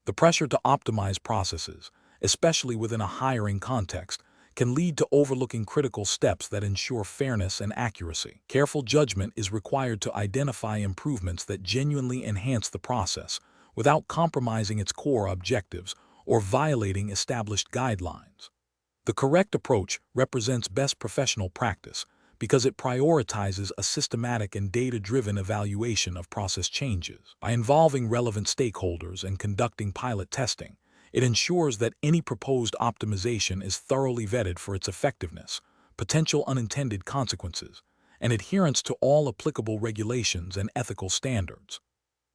The pressure to optimize processes, especially within a hiring context, can lead to overlooking critical steps that ensure fairness and accuracy. Careful judgment is required to identify improvements that genuinely enhance the process without compromising its core objectives or violating established guidelines. The correct approach represents best professional practice because it prioritizes a systematic and data-driven evaluation of process changes. By involving relevant stakeholders and conducting pilot testing, it ensures that any proposed optimization is thoroughly vetted for its effectiveness, potential unintended consequences, and adherence to all applicable regulations and ethical standards.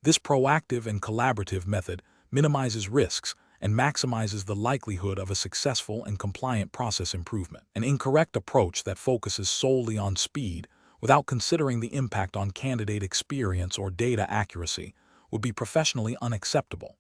This proactive and collaborative method minimizes risks and maximizes the likelihood of a successful and compliant process improvement. An incorrect approach that focuses solely on speed without considering the impact on candidate experience or data accuracy would be professionally unacceptable.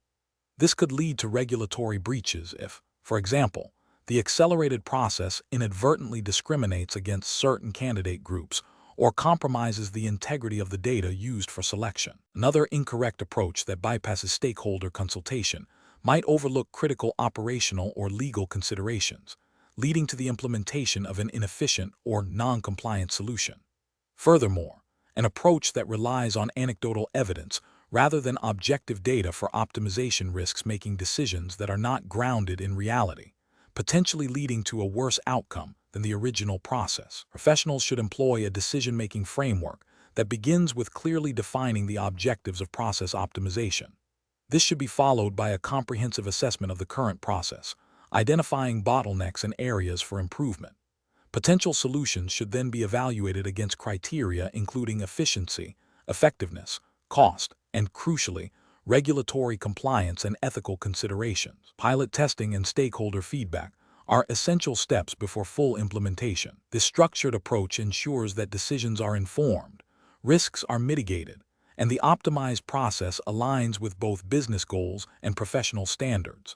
This could lead to regulatory breaches if, for example, the accelerated process inadvertently discriminates against certain candidate groups or compromises the integrity of the data used for selection. Another incorrect approach that bypasses stakeholder consultation might overlook critical operational or legal considerations, leading to the implementation of an inefficient or non-compliant solution. Furthermore, an approach that relies on anecdotal evidence rather than objective data for optimization risks making decisions that are not grounded in reality, potentially leading to a worse outcome than the original process. Professionals should employ a decision-making framework that begins with clearly defining the objectives of process optimization. This should be followed by a comprehensive assessment of the current process, identifying bottlenecks and areas for improvement. Potential solutions should then be evaluated against criteria including efficiency, effectiveness, cost, and crucially, regulatory compliance and ethical considerations. Pilot testing and stakeholder feedback are essential steps before full implementation. This structured approach ensures that decisions are informed, risks are mitigated, and the optimized process aligns with both business goals and professional standards.